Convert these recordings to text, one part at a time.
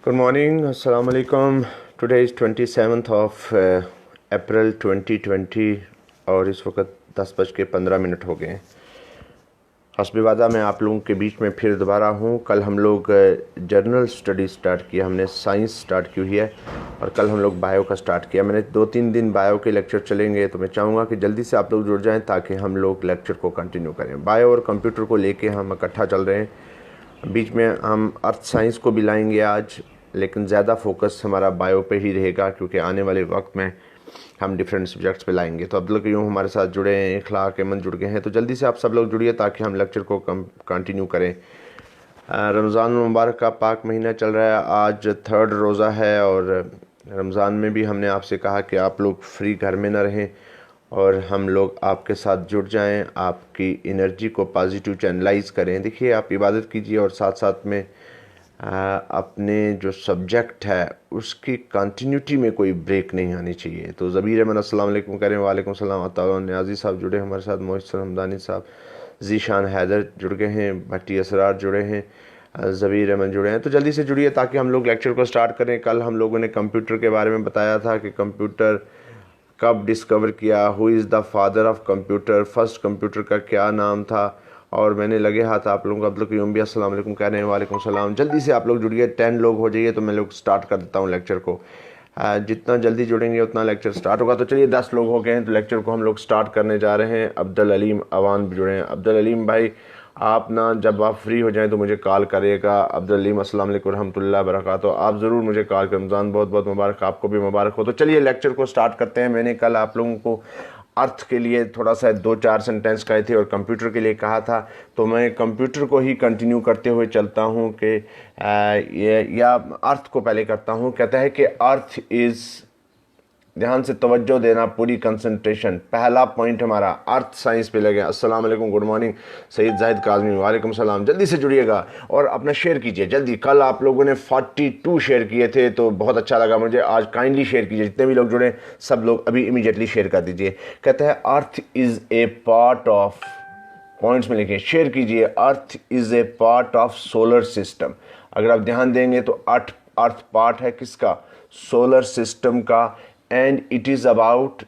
Good morning, Assalamu alaikum. Today is 27th of अप्रैल 2020 और इस वक्त 10:15 हो गए हैं। हस्बे वादा मैं आप लोगों के बीच में फिर दोबारा हूँ। कल हम लोग जर्नल स्टडी स्टार्ट किया, हमने साइंस स्टार्ट की हुई है और कल हम लोग बायो का स्टार्ट किया। मैंने 2-3 दिन बायो के लेक्चर चलेंगे, तो मैं चाहूँगा कि जल्दी से आप लोग जुड़ जाएँ ताकि हम लोग लेक्चर को कंटिन्यू करें। बायो और कंप्यूटर को लेके हम इकट्ठा चल रहे हैं। बीच में हम अर्थ साइंस को भी लाएंगे आज, लेकिन ज़्यादा फोकस हमारा बायो पे ही रहेगा क्योंकि आने वाले वक्त में हम डिफरेंट सब्जेक्ट्स पे लाएंगे। तो अब्दुल क़य्यूम हमारे साथ जुड़े हैं, इखलाक अहमद जुड़ गए हैं, तो जल्दी से आप सब लोग जुड़िए ताकि हम लेक्चर को कंटिन्यू करें। रमज़ान मुबारक का पाक महीना चल रहा है, आज 3rd रोज़ा है और रमज़ान में भी हमने आपसे कहा कि आप लोग फ्री घर में ना रहें और हम लोग आपके साथ जुड़ जाएं, आपकी एनर्जी को पॉजिटिव चैनलाइज करें। देखिए, आप इबादत कीजिए और साथ साथ में अपने जो सब्जेक्ट है उसकी कंटिन्यूटी में कोई ब्रेक नहीं आनी चाहिए। तो ज़बीर अहमद अस्सलाम वालेकुम करें। वालेकुम सलाम। अताउल न्याजी साहब जुड़े हमारे साथ, मोहसिन हमदानी साहब, जीशान हैदर जुड़ गए हैं, भट्टी असरार जुड़े हैं, ज़बीर अहमद जुड़े हैं। तो जल्दी से जुड़िए ताकि हम लोग लेक्चर को स्टार्ट करें। कल हम लोगों ने कंप्यूटर के बारे में बताया था कि कंप्यूटर कब डिस्कवर किया, who is the father of computer, first computer का क्या नाम था, और मैंने लगे हाथ आप लोगों को अब्दुल क़य्यूम भी अस्सलाम वालेकुम कह रहे हैं। वालेकुम सलाम। जल्दी से आप लोग जुड़िए, 10 लोग हो जाइए तो मैं लोग स्टार्ट कर देता हूँ लेक्चर को। जितना जल्दी जुड़ेंगे उतना लेक्चर स्टार्ट होगा। तो चलिए 10 लोग हो गए हैं तो लेक्चर को हम लोग स्टार्ट करने जा रहे हैं। अब्दुल अलीम अवान भी जुड़े हैं। अब्दुल अलीम भाई, आप ना जब आप फ्री हो जाएं तो मुझे कॉल करिएगा। अब्दुल अलीम अस्सलाम वालेकुम रहमतुल्लाह बरकातहू, आप ज़रूर मुझे कॉल करें। रमज़ान बहुत बहुत मुबारक, आपको भी मुबारक हो। तो चलिए लेक्चर को स्टार्ट करते हैं। मैंने कल आप लोगों को अर्थ के लिए थोड़ा सा 2-4 सेंटेंस कहे थे और कंप्यूटर के लिए कहा था, तो मैं कंप्यूटर को ही कंटिन्यू करते हुए चलता हूँ कि या अर्थ को पहले करता हूँ। कहता है कि अर्थ इज़, ध्यान से तवज्जो देना, पूरी कंसंट्रेशन। पहला पॉइंट हमारा अर्थ साइंस पे लगे। अस्सलाम वालेकुम, गुड मॉर्निंग सईद जाहिद काज़मी, वालेकुम सलाम। जल्दी से जुड़िएगा और अपना शेयर कीजिए जल्दी। कल आप लोगों ने 42 शेयर किए थे तो बहुत अच्छा लगा मुझे। आज काइंडली शेयर कीजिए, जितने भी लोग जुड़े सब लोग अभी इमीडिएटली शेयर कर दीजिए। कहता है earth is a part of, points में लिखिए, शेयर कीजिए। Earth is a part of solar system. अगर आप ध्यान देंगे तो अर्थ पार्ट है किसका? सोलर सिस्टम का। एंड इट इज़ अबाउट,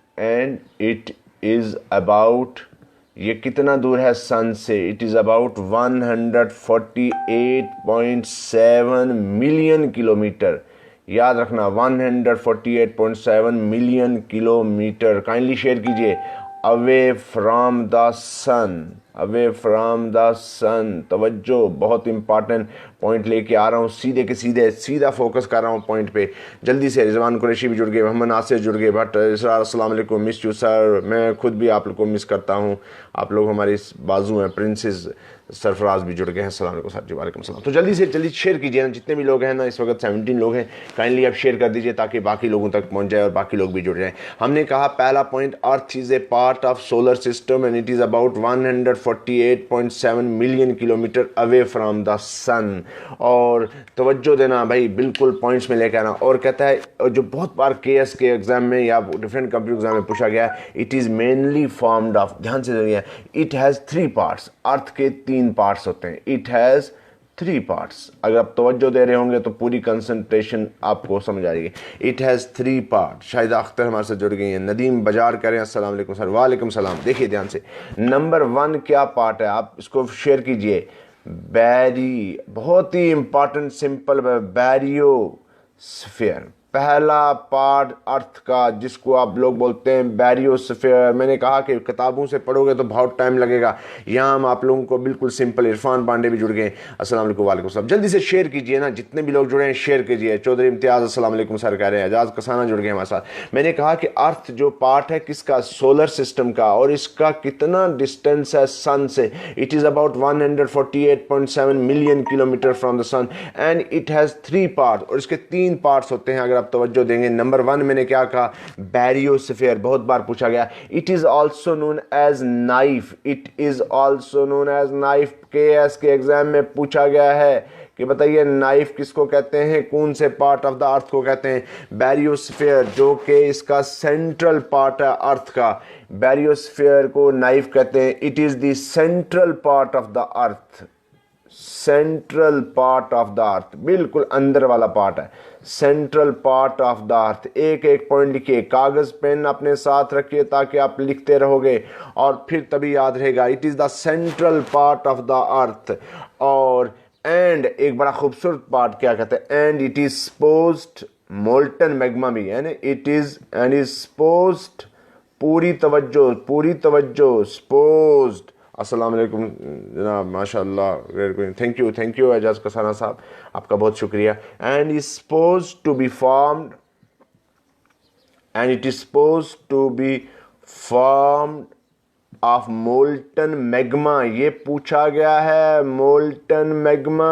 ये कितना दूर है सन से? It is about 148.7 million kilometre. याद रखना, 148.7 मिलियन किलोमीटर। काइंडली शेयर कीजिए। Away from the sun, away from the sun. तवज्जो, बहुत इंपॉर्टेंट पॉइंट लेके आ रहा हूँ, सीधे के सीधा फोकस कर रहा हूँ पॉइंट पे। जल्दी से रिजवान कुरैशी भी जुड़ गए, मोहम्मद नासिर जुड़ गए, भट्ट इसरार अस्सलाम वालेकुम, मिस यू सर। मैं खुद भी आप लोग को मिस करता हूँ, आप लोग हमारी बाजू हैं। प्रिंसेस सरफराज भी जुड़ गए हैं, अस्सलाम वालेकुम सर जी, वालेकुम सलाम। तो जल्दी से जल्दी शेयर कीजिए ना, जितने भी लोग हैं ना, इस वक्त 17 लोग हैं, काइंडली आप शेयर कर दीजिए ताकि बाकी लोगों तक पहुँच जाए और बाकी लोग भी जुड़ जाएँ। हमने कहा पहला point, earth is a part of solar system and it is about 148.7 million kilometre away from the sun. और तवज्जो देना भाई, बिल्कुल पॉइंट्स में लेकर आना। और कहता है, जो बहुत बार केएस के एग्जाम में या डिफरेंट कंप्यूटर एग्जाम में पूछा गया, it is mainly formed of, ध्यान से देखिए, इट हैज़ 3 पार्ट्स। अर्थ के 3 पार्ट्स होते हैं। It has 3 parts. अगर आप तवज्जो दे रहे होंगे तो पूरी कंसंट्रेशन आपको समझ आएगी। It has 3 part. Shahida Akhtar हमारे साथ जुड़ गई हैं। नदीम बजार करें, अस्सलाम वालेकुम सर। वालेकुम सलाम। देखिए ध्यान से, नंबर 1 क्या पार्ट है, आप इसको शेयर कीजिए। बैरी, बहुत ही इंपॉर्टेंट, सिंपल, बैरियोस्फीयर। पहला पार्ट अर्थ का, जिसको आप लोग बोलते हैं बैरियोस्फीयर। मैंने कहा कि किताबों से पढ़ोगे तो बहुत टाइम लगेगा, यहाँ हम आप लोगों को बिल्कुल सिंपल। इरफान पांडे भी जुड़ गए, अस्सलाम वालेकुम। वालेकुम सलाम। जल्दी से शेयर कीजिए ना, जितने भी लोग जुड़े हैं शेयर कीजिए। चौधरी इम्तियाज़ अस्सलाम वालेकुम सर कह रहे हैं। एजाज कसाना जुड़ गए हमारे साथ। मैंने कहा कि अर्थ जो पार्ट है किसका? सोलर सिस्टम का। और इसका कितना डिस्टेंस है सन से? It is about 148.7 million kilometer from the sun and it has 3 part. और इसके 3 पार्ट्स होते हैं, अगर आप तवज्जो देंगे। नंबर 1 मैंने क्या कहा? बैरियोस्फीयर, बहुत बार पूछा गया। It is also known as knife. It is also known as NiFe. KS के एग्जाम में पूछा गया है कि बताइए नाइफ किसको कहते हैं, कौन से पार्ट ऑफ द अर्थ को कहते हैं? बैरियोस्फीयर, जो कि इसका सेंट्रल पार्ट है अर्थ का, बैरियोस्फीयर को नाइफ कहते हैं। It is the central part of the earth. Central part of the अर्थ, बिल्कुल अंदर वाला पार्ट है, सेंट्रल पार्ट ऑफ द अर्थ। एक एक पॉइंट लिखिए, कागज पेन अपने साथ रखिए ताकि आप लिखते रहोगे और फिर तभी याद रहेगा। It is the central part of the earth. और एंड एक बड़ा खूबसूरत पार्ट क्या कहते हैं, and it is supposed molten magma भी है ना, it is and is supposed, पूरी तवज्जो स्पोज्ड। अस्सलाम वालेकुम जनाब, माशाअल्लाह, थैंक यू एजाज कसाना साहब, आपका बहुत शुक्रिया। And is suppose to be formed, and it is suppose to be formed of molten magma. ये पूछा गया है मोल्टन मैग्मा,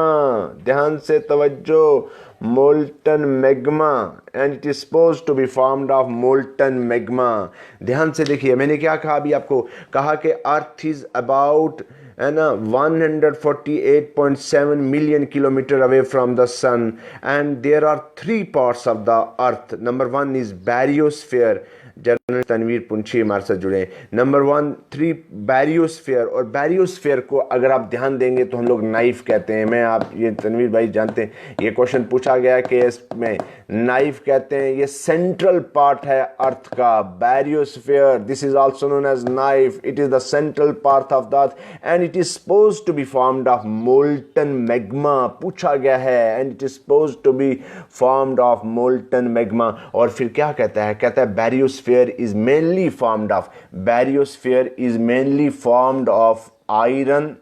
ध्यान से तवज्जो, molten magma, and it is suppose to be formed of molten magma. ध्यान से देखिए, मैंने क्या कहा अभी आपको, कहा कि अर्थ इज अबाउट है ना 148.7 million kilometre away from the sun, and there are 3 parts of the earth. Number 1 is barysphere, General Tanveer Punchhi हमारे साथ जुड़े। नंबर 1 3 बैरियोस्फीयर, और बैरियोस्फीयर को अगर आप ध्यान देंगे तो हम लोग नाइफ कहते हैं। मैं आप ये तनवीर भाई जानते हैं, ये क्वेश्चन पूछा गया कि इसमें नाइफ कहते हैं। ये सेंट्रल पार्ट है अर्थ का, barysphere, this is also known as knife. It is the central part of the earth and it is supposed to be formed of molten magma. पूछा गया है, and it is supposed to be formed of molten magma. और फिर क्या कहता है, कहता है बैरियोस्फीयर is mainly formed of, bariosphere is mainly formed of iron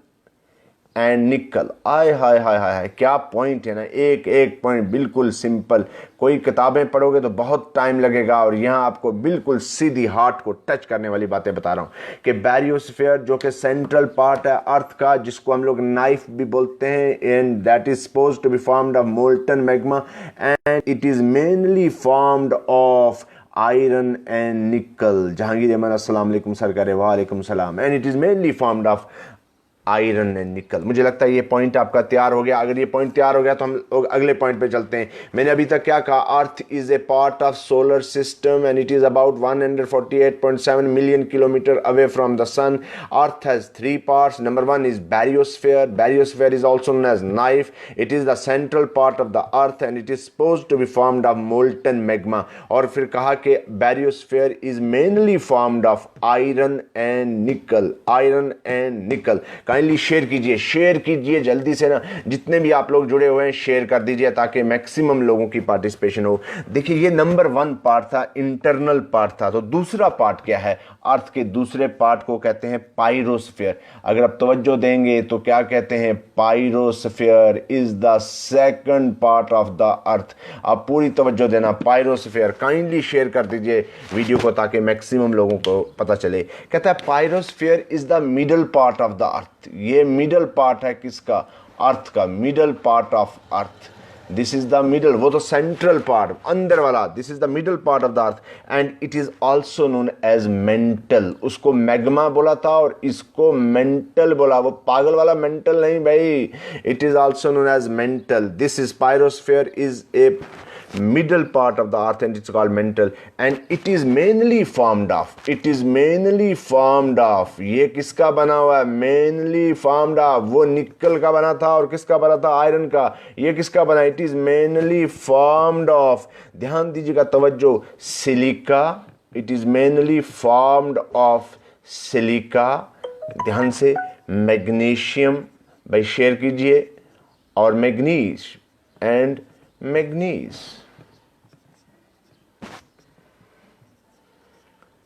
and nickel। आय हाय हाय हाय, क्या पॉइंट है ना, एक एक पॉइंट बिल्कुल सिंपल। कोई किताबें पढ़ोगे तो बहुत टाइम लगेगा, और यहाँ आपको बिल्कुल सीधी हार्ट को टच करने वाली बातें बता रहा हूँ कि बैरियोस्फीयर जो कि सेंट्रल पार्ट है अर्थ का, जिसको हम लोग नाइफ भी बोलते हैं, and that is supposed to be formed of molten magma, and it is mainly formed of iron and nickel. Jahangir Ahmed अस्सलाम वालेकुम सरकार, वालेकुम सलाम। And it is mainly formed of iron and nickel. मुझे लगता है ये पॉइंट आपका तैयार हो गया। अगर ये पॉइंट तैयार हो गया तो हम लोग अगले पॉइंट पे चलते हैं। मैंने अभी तक क्या कहा, earth is a part of solar system and it is about 148.7 million kilometre away from the sun. Earth has 3 parts. Number 1 is barysphere, barysphere is also known as knife. It is the central part of the earth and it is supposed to be formed of molten magma. और फिर कहा कि barysphere is mainly formed of iron and nickel, iron and nickel. Kindly share कीजिए जल्दी से ना, जितने भी आप लोग जुड़े हुए हैं शेयर कर दीजिए ताकि मैक्सिमम लोगों की पार्टिसिपेशन हो। देखिए ये नंबर 1 पार्ट था, इंटरनल पार्ट था। तो दूसरा पार्ट क्या है, अर्थ के दूसरे पार्ट को कहते हैं पायरोस्फीयर। अगर आप तवज्जो देंगे तो क्या कहते हैं, pyrosphere is the second part of the earth. आप पूरी तवज्जो देना, पायरोस्फीयर। काइंडली शेयर कर दीजिए वीडियो को ताकि मैक्सिमम लोगों को पता चले। कहता है pyrosphere is the middle part of the earth. ये मिडल पार्ट है किसका, अर्थ का, middle part of earth. This is the middle, वो तो सेंट्रल पार्ट अंदर वाला, this is the middle part of the earth and it is also known as mantle. उसको magma बोला था और इसको मेंटल बोला, वो पागल वाला मेंटल नहीं भाई, it is also known as mantle. This is pyrosphere is a middle part of the earth and it's called mantle and it is mainly formed of, it is mainly formed of, ये किसका बना हुआ है, mainly formed of, वो निकल का बना था और किसका बना था, आयरन का। ये किसका बना, it is mainly formed of, ध्यान दीजिएगा तवज्जो, silica, it is mainly formed of silica, ध्यान से, मैग्नीशियम, भाई शेयर कीजिए, और मैग्नीज एंड मैग्नीज।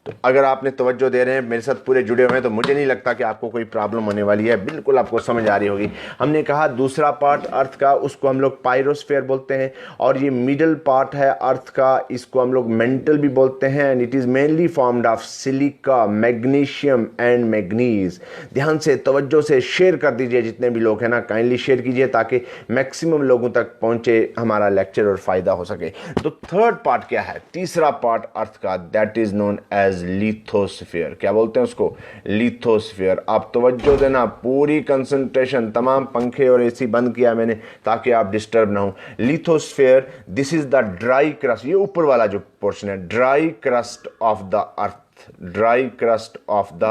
तो अगर आपने तवज्जो दे रहे हैं, मेरे साथ पूरे जुड़े हुए हैं, तो मुझे नहीं लगता कि आपको कोई प्रॉब्लम होने वाली है, बिल्कुल आपको समझ आ रही होगी। हमने कहा दूसरा पार्ट अर्थ का, उसको हम लोग पायरोस्फीयर बोलते हैं, और ये मिडल पार्ट है अर्थ का, इसको हम लोग मेंटल भी बोलते हैं and it is mainly formed of silica, magnesium and manganese. ध्यान से तवज्जो से शेयर कर दीजिए, जितने भी लोग हैं ना काइंडली शेयर कीजिए ताकि मैक्सिमम लोगों तक पहुँचे हमारा लेक्चर और फ़ायदा हो सके। तो थर्ड पार्ट क्या है, तीसरा पार्ट अर्थ का, that is known as lithosphere. क्या बोलते हैं उसको, लिथोस्फीयर। आप तवज्जो देना, पूरी कंसंट्रेशन, तमाम पंखे और एसी बंद किया मैंने ताकि आप डिस्टर्ब ना हो। Lithosphere, this is the dry crust, ये ऊपर वाला जो पोर्शन है, dry crust of the earth, dry crust of the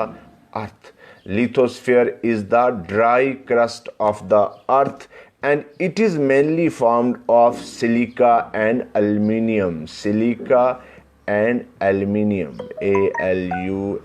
earth. Lithosphere is the dry crust of the earth and it is mainly formed of silica and aluminium. Silica and aluminium, ALUMINIUM.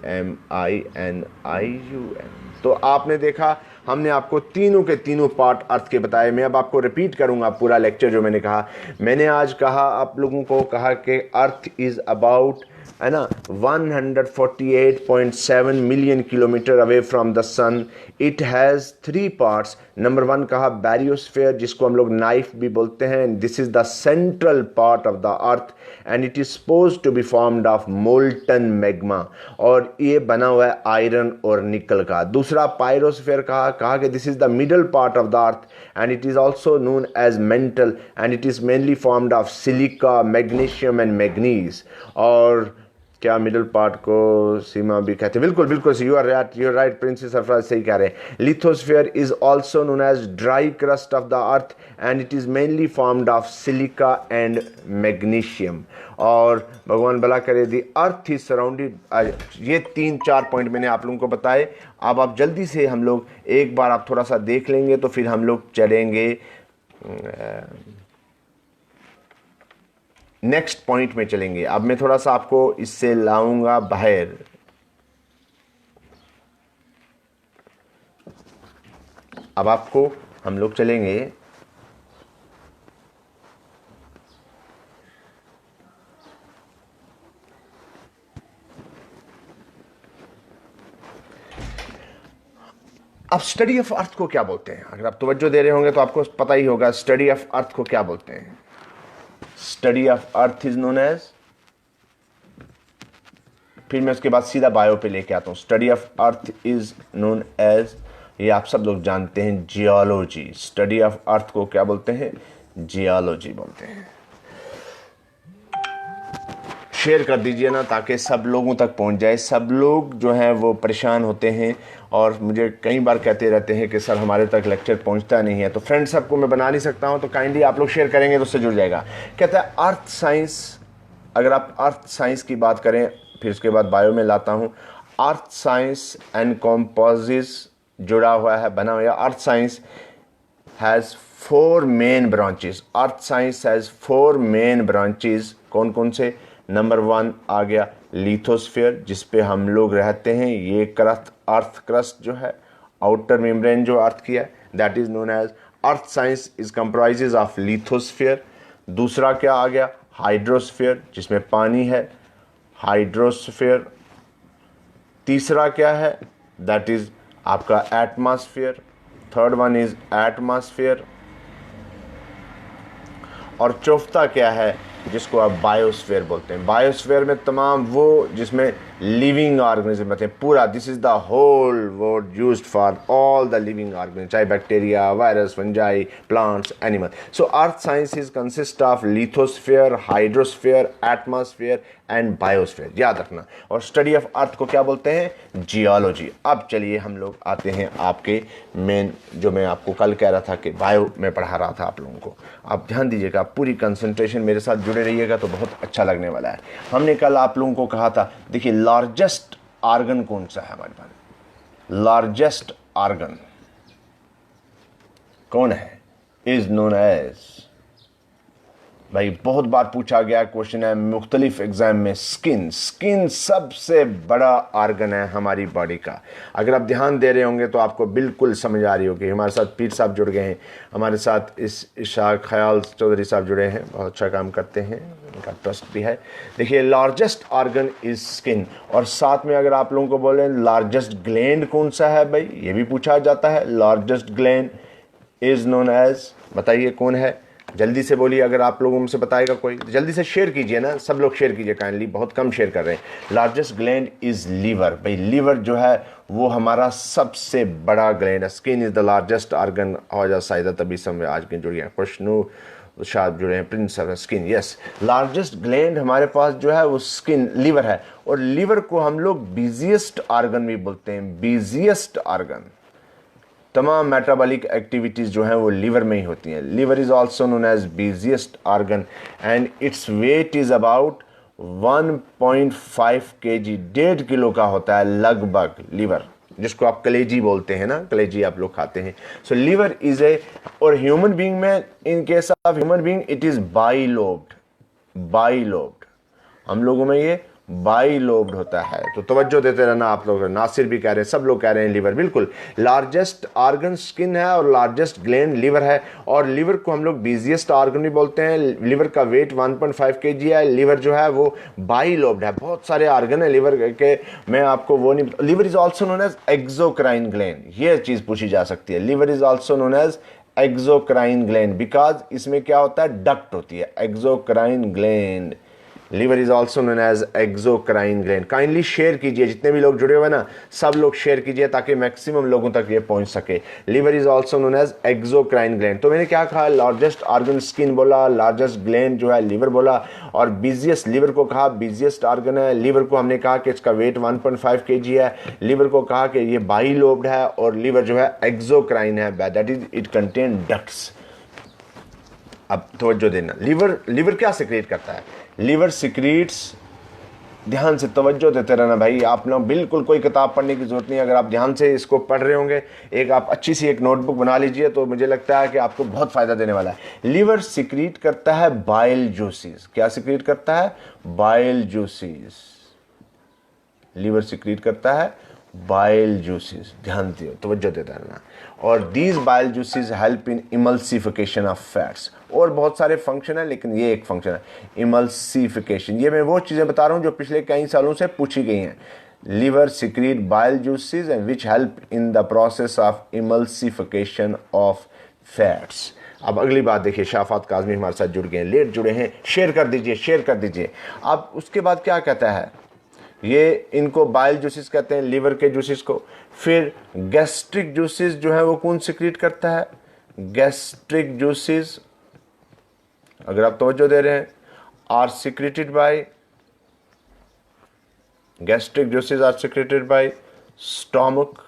तो आपने देखा, हमने आपको तीनों के तीनों part अर्थ के बताए। मैं अब आपको रिपीट करूंगा पूरा लेक्चर जो मैंने कहा। मैंने आज कहा, आप लोगों को कहा कि अर्थ इज अबाउट, है ना, 148.7 million kilometre away from the sun. It has 3 parts. Number 1 कहा बैरियोस्फीयर, जिसको हम लोग नाइफ भी बोलते हैं। This is the central part of the earth and it is suppose to be formed of molten magma, और ये बना हुआ है आयरन और निकल का। दूसरा पायरोस्फीयर कहा कि this is the middle part of the earth and it is also known as mantle and it is mainly formed of silica, magnesium and manganese. और क्या मिडिल पार्ट को सीमा भी कहते हैं? बिल्कुल बिल्कुल, you are right princess Sarfaraz, सही कह रहे हैं। Lithosphere is also known as dry crust of the earth and it is mainly formed of silica and magnesium. और भगवान भला करे, दी अर्थ इज सराउंडेड। ये 3-4 पॉइंट मैंने आप लोगों को बताए। अब आप जल्दी से, हम लोग एक बार आप थोड़ा सा देख लेंगे तो फिर हम लोग चलेंगे नेक्स्ट पॉइंट में चलेंगे। अब मैं थोड़ा सा आपको इससे लाऊंगा बाहर। अब आपको हम लोग चलेंगे अब स्टडी ऑफ अर्थ को क्या बोलते हैं। अगर आप तवज्जो दे रहे होंगे तो आपको पता ही होगा स्टडी ऑफ अर्थ को क्या बोलते हैं। Study of earth is known as, फिर मैं उसके बाद सीधा बायो पे लेके आता हूं। Study of earth is known as, ये आप सब लोग जानते हैं, जियोलॉजी। स्टडी ऑफ अर्थ को क्या बोलते हैं? जियोलॉजी बोलते हैं। शेयर कर दीजिए ना, ताकि सब लोगों तक पहुंच जाए। सब लोग जो हैं वो परेशान होते हैं और मुझे कई बार कहते रहते हैं कि सर हमारे तक लेक्चर पहुंचता नहीं है। तो फ्रेंड्स, सबको मैं बना नहीं सकता हूं, तो काइंडली आप लोग शेयर करेंगे तो उससे जुड़ जाएगा। कहता है अर्थ साइंस। अगर आप अर्थ साइंस की बात करें, फिर उसके बाद बायो में लाता हूं। अर्थ साइंस एंड कॉम्पोजिट्स जुड़ा हुआ है, बना हुआ। Earth science has 4 main branches. Earth science has 4 main branches. कौन कौन से? नंबर 1 आ गया लिथोस्फीयर, जिस पे हम लोग रहते हैं। ये अर्थ क्रस्ट जो है, आउटर मेम्ब्रेन जो अर्थ की है, that is known as earth science is comprises of lithosphere. दूसरा क्या आ गया? हाइड्रोस्फीयर, जिसमें पानी है, हाइड्रोस्फीयर। तीसरा क्या है? दैट इज आपका atmosphere. Third one is atmosphere. और चौथा क्या है? जिसको आप बायोस्फीयर बोलते हैं। बायोस्फीयर में तमाम वो जिसमें लिविंग ऑर्गेनिज्म रहते हैं, पूरा। This is the whole word used for all the living organism, चाहे bacteria, virus, fungi, plants, animal. So earth science is consist of lithosphere, hydrosphere, atmosphere and biosphere, याद रखना। और स्टडी ऑफ अर्थ को क्या बोलते हैं? जियोलॉजी। अब चलिए हम लोग आते हैं आपके मेन, जो मैं आपको कल कह रहा था कि बायो में पढ़ा रहा था आप लोगों को। आप ध्यान दीजिएगा, पूरी कंसंट्रेशन मेरे साथ जुड़े रहिएगा तो बहुत अच्छा लगने वाला है। हमने कल आप लोगों को कहा था, देखिए लार्जेस्ट ऑर्गन कौन सा है हमारे पास? लार्जेस्ट ऑर्गन कौन है? इज नोन एज, भाई बहुत बार पूछा गया क्वेश्चन है मुख्तलिफ एग्जाम में, स्किन। स्किन सबसे बड़ा ऑर्गन है हमारी बॉडी का। अगर आप ध्यान दे रहे होंगे तो आपको बिल्कुल समझ आ रही होगी। हमारे साथ पीर साहब जुड़ गए हैं, हमारे साथ इशाक ख्याल चौधरी साहब जुड़े हैं, बहुत अच्छा काम करते हैं, उनका ट्रस्ट भी है। देखिए लार्जेस्ट ऑर्गन इज स्किन। और साथ में अगर आप लोगों को बोलें लार्जेस्ट ग्लैंड कौन सा है, भाई ये भी पूछा जाता है। Largest gland is known as, बताइए कौन है? जल्दी से बोलिए, अगर आप लोगों में से बताएगा कोई जल्दी से शेयर कीजिए ना, सब लोग शेयर कीजिए काइंडली, बहुत कम शेयर कर रहे हैं। Largest gland is liver. भाई लीवर जो है वो हमारा सबसे बड़ा ग्लैंड है। Skin is the largest organ. आवाजा साइदा तभी समय आज के जुड़ गए, खुशनू शायद जुड़े हैं, Prince skin. Yes, largest gland हमारे पास जो है वो स्किन, लीवर है। और लीवर को हम लोग बिजिएस्ट ऑर्गन भी बोलते हैं, बिजिएस्ट ऑर्गन। तमाम मेटाबॉलिक एक्टिविटीज़ जो हैं वो लीवर में ही होती हैं। Liver is also known as busiest organ and it's weight is about 1.5 kg, 1.5 kilo का होता है लगभग लीवर। जिसको आप कलेजी बोलते हैं ना, कलेजी आप लोग खाते हैं। सो लीवर इज ए, और ह्यूमन बीइंग में, in case of human being it is bilobed, bilobed, हम लोगों में ये बाइलोब्ड होता है। तो तवज्जो देते रहना आप लोग, नासिर भी कह रहे हैं, सब लोग कह रहे हैं लीवर, बिल्कुल लार्जेस्ट ऑर्गन स्किन है और लार्जेस्ट ग्लैंड लीवर है। और लीवर को हम लोग बिजिएस्ट ऑर्गन भी बोलते हैं। लीवर का वेट 1.5 kg है। लीवर जो है वो बाइलोब्ड है, बहुत सारे ऑर्गन है लीवर के, मैं आपको वो नहीं। Liver is also known as exocrine gland, ये चीज पूछी जा सकती है। Liver is also known as exocrine gland because इसमें क्या होता है, डक्ट होती है, exocrine gland. Liver is also known as exocrine gland. Kindly share कीजिए, जितने भी लोग जुड़े हुए ना सब लोग शेयर कीजिए ताकि मैक्सिमम लोगों तक ये पहुंच सके। Liver is also known as exocrine gland. तो मैंने क्या कहा, लार्जेस्ट ऑर्गन स्किन बोला, लार्जेस्ट ग्लैंड जो है लीवर बोला, और बिजिएस्ट, लीवर को कहा बिजिएस्ट ऑर्गन है। लीवर को हमने कहा कि इसका वेट 1.5 kg है। लीवर को कहा कि ये बाइलोब्ड है, और लीवर जो है एक्सोक्राइन है, that is it contain ducts. अब तवज्जो देना, लीवर क्या सिक्रेट करता है, लीवर सिक्रीट्स, ध्यान से तवज्जो देते रहना भाई। आप लोग बिल्कुल कोई किताब पढ़ने की जरूरत नहीं, अगर आप ध्यान से इसको पढ़ रहे होंगे, एक आप अच्छी सी एक नोटबुक बना लीजिए, तो मुझे लगता है कि आपको बहुत फायदा देने वाला है। लीवर सिक्रीट करता है बाइल जूसेस। क्या सिक्रीट करता है, बाइल जूसेस। लीवर सिक्रीट करता है बाइल जूसेस, ध्यान दियो, तवज्जो देता रहना। और these bile juices help in emulsification of fats. और बहुत सारे फंक्शन है, लेकिन ये एक फंक्शन है इमल्सिफिकेशन। ये मैं वो चीज़ें बता रहा हूँ जो पिछले कई सालों से पूछी गई हैं। Liver secrete bile juices and which help in the process of emulsification of fats. अब अगली बात देखिए, शाफात काज़मी हमारे साथ जुड़ गए हैं, लेट जुड़े हैं, शेयर कर दीजिए, शेयर कर दीजिए। अब उसके बाद क्या कहता है, ये इनको बाइल जूसेस कहते हैं, लीवर के जूसेस को। फिर गैस्ट्रिक जूसेस जो है वो कौन सिक्रीट करता है, गैस्ट्रिक जूसेस, अगर आप तवज्जो दे रहे हैं, are secreted by, gastric juices are secreted by stomach.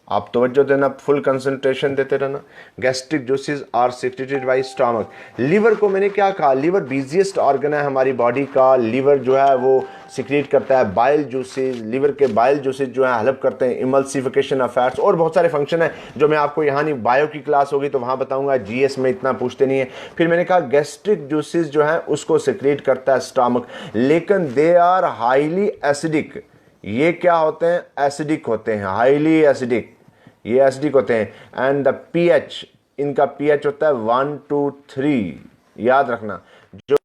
आप तवज्जो देना, फुल कंसंट्रेशन देते रहना। Gastric juices are secreted by stomach. Liver को मैंने क्या कहा, लीवर बिजिएस्ट ऑर्गन है हमारी बॉडी का। लीवर जो है वो सिक्रेट करता है बाइल जूसेस। लीवर के बाइल जूसेस जो है हेल्प करते हैं इमल्सिफिकेशन ऑफ फैट्स। और बहुत सारे फंक्शन है जो मैं आपको यहाँ नहीं, बायो की क्लास होगी तो वहाँ बताऊंगा, जीएस में इतना पूछते नहीं है। फिर मैंने कहा गैस्ट्रिक जूसेस जो है उसको सिक्रेट करता है स्टोमक, लेकिन दे आर हाईली एसिडिक। ये क्या होते हैं, एसिडिक होते हैं, हाईली एसिडिक, ये एसिडिक होते हैं। एंड द पीएच, इनका पीएच होता है 1 to 3, याद रखना, जो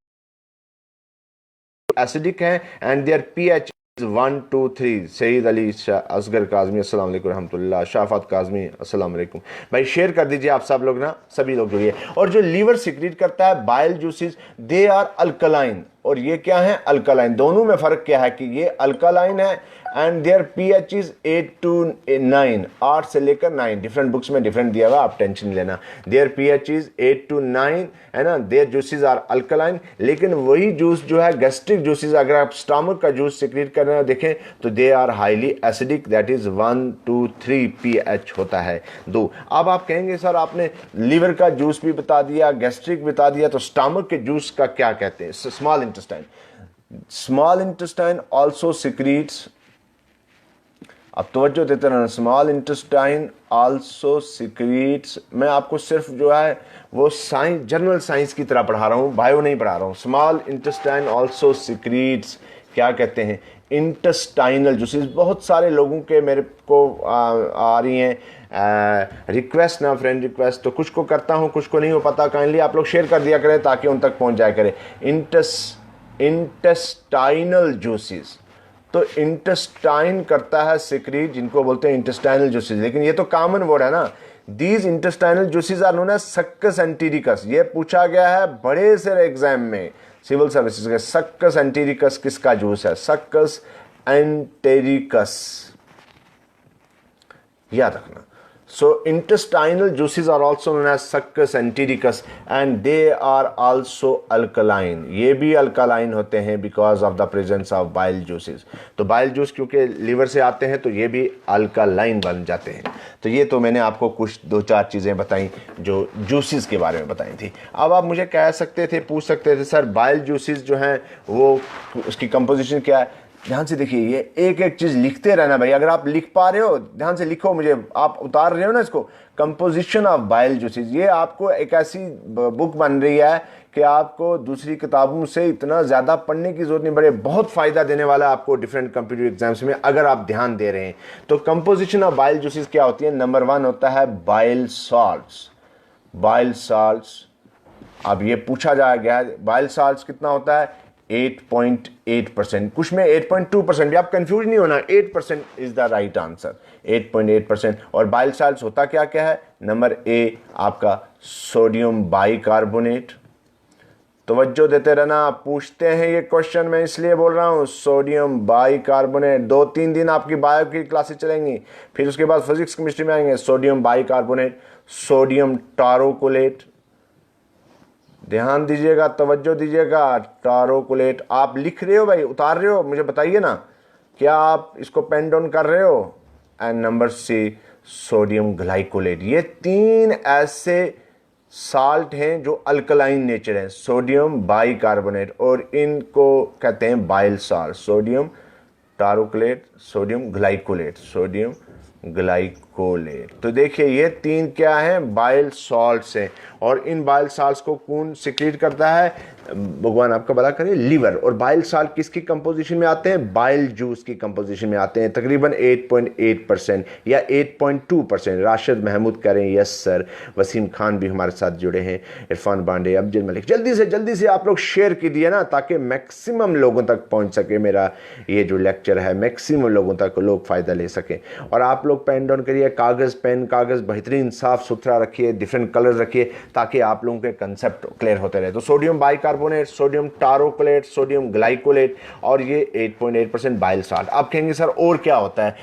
एसिडिक है and their pH is 1 to 3। Saeed Ali Asghar Kazmi अस्सलाम वालेकुम रहमतुल्लाह, शाफात काज़मी अस्सलाम वालेकुम। भाई शेयर कर दीजिए आप सब लोग ना, सभी लोग जुड़िए। और जो लीवर सिक्रीट करता है bile juices, they are alkaline, और ये क्या है, अल्कलाइन। दोनों में फर्क क्या है कि ये अल्कलाइन है and their pH is 8 to 9, 8 से लेकर 9, डिफरेंट बुक्स में डिफरेंट दिया हुआ, आप टेंशन नहीं लेना। देयर पीएच इज 8 to 9 है ना, देयर जूसेस आर अल्कलाइन। लेकिन वही जूस जो है गैस्ट्रिक जूसेस, अगर आप स्टमक का जूस सिक्रीट करना देखें तो they are highly acidic, that is 1 to 3 pH होता है 2। अब आप कहेंगे सर आपने लीवर का जूस भी बता दिया, गैस्ट्रिक बता दिया, तो स्टमक के जूस का क्या कहते हैं, small intestine. Small intestine also secretes, अब तवज्जो देते रहना, स्मॉल इंटेस्टाइन आल्सो सिक्रीट्स। मैं आपको सिर्फ जो है वो साइंस, जनरल साइंस की तरह पढ़ा रहा हूँ, बायो नहीं पढ़ा रहा हूँ। स्मॉल इंटेस्टाइन आल्सो सिक्रीट्स, क्या कहते हैं, इंटेस्टाइनल जूसेस। बहुत सारे लोगों के मेरे को आ रही हैं रिक्वेस्ट ना, फ्रेंड रिक्वेस्ट, तो कुछ को करता हूँ, कुछ को नहीं हो पता। काइंडली आप लोग शेयर कर दिया करें ताकि उन तक पहुँच जाया करे। इंटेस्टाइनल जूसेस, तो इंटेस्टाइन करता है सिक्रीट, जिनको बोलते हैं इंटेस्टाइनल जूसेस, लेकिन ये तो कॉमन वर्ड है ना। These intestinal juices are known as succus entericus. ये पूछा गया है बड़े से एग्जाम में सिविल सर्विसेज के, सक्कस एंटीरिकस किसका जूस है, सक्कस एंटेरिकस, याद रखना। So intestinal juices are also known as succus entericus and they are also alkaline. ये भी alkaline होते हैं because of the presence of bile juices. तो bile juice क्योंकि liver से आते हैं तो ये भी alkaline बन जाते हैं। तो ये तो मैंने आपको कुछ 2-4 चीज़ें बताई जो juices के बारे में बताई थी। अब आप मुझे कह सकते थे, पूछ सकते थे सर bile juices जो हैं वो उसकी composition क्या है। ध्यान से देखिए, ये एक एक चीज लिखते रहना भाई। अगर आप लिख पा रहे हो, ध्यान से लिखो, मुझे आप उतार रहे हो ना इसको, कंपोजिशन ऑफ बाइल जूसेस, ये आपको एक ऐसी बुक बन रही है कि आपको दूसरी किताबों से इतना ज़्यादा पढ़ने की जरूरत नहीं पड़े। बहुत फ़ायदा देने वाला है आपको डिफरेंट कंप्यूटर एग्जाम्स में अगर आप ध्यान दे रहे हैं। तो कंपोजिशन ऑफ बाइल जूसेस क्या होती है? नंबर 1 होता है बाइल सॉल्ट्स। बाइल सॉल्ट्स, अब ये पूछा जा गया है बाइल सॉल्ट्स कितना होता है? 8.8%, कुछ में 8.2% भी, आप कंफ्यूज नहीं होना, 8% इज द राइट आंसर, 8.8%। और बाइल सॉल्ट्स होता क्या क्या है? नंबर ए आपका सोडियम बाइकार्बोनेट। तवज्जो देते रहना, पूछते हैं ये क्वेश्चन, मैं इसलिए बोल रहा हूँ। सोडियम बाइकार्बोनेट 2-3 दिन आपकी बायो की क्लासेस चलेंगी, फिर उसके बाद फिजिक्स केमिस्ट्री में आएंगे। सोडियम बाइकार्बोनेट, सोडियम टारोकोलेट, ध्यान दीजिएगा, तवज्जो दीजिएगा। टारोकोलेट आप लिख रहे हो भाई, उतार रहे हो, मुझे बताइए ना, क्या आप इसको पेन डाउन कर रहे हो? And number C sodium glycolate. ये 3 ऐसे साल्ट हैं जो अल्कलाइन नेचर हैं, सोडियम बाइकार्बोनेट, और इनको कहते हैं bile salt. Sodium taurocholate, sodium glycolate, sodium glycolate. तो देखिए ये 3 क्या हैं? बाइल सॉल्ट्स हैं। और इन बाइल सॉल्ट्स को कौन सिक्रीट करता है? भगवान आपका भला करे, लीवर। और बाइल सॉल्ट किसकी कंपोजिशन में आते हैं? बाइल जूस की कंपोजिशन में आते हैं, तकरीबन 8.8% या 8.2%। राशिद महमूद कह रहे हैं यस सर। वसीम खान भी हमारे साथ जुड़े हैं, इरफान बांडे, अब्दुल मलिक। जल्दी से आप लोग शेयर कीजिए ना, ताकि मैक्सिमम लोगों तक पहुंच सके मेरा ये जो लेक्चर है, मैक्सिमम लोगों तक लोग फ़ायदा ले सकें। और आप लोग पेन डाउन करिए, कागज़ पेन कागज़ बेहतरीन साफ़ सुथरा रखिए, डिफरेंट कलर रखिए, ताकि आप लोगों के कंसेप्ट क्लियर होते रहे। तो sodium bicarbonate, sodium taurocholate, sodium glycolate, और ये 8.8% बाइल साल्ट। आप कहेंगे सर और क्या होता है?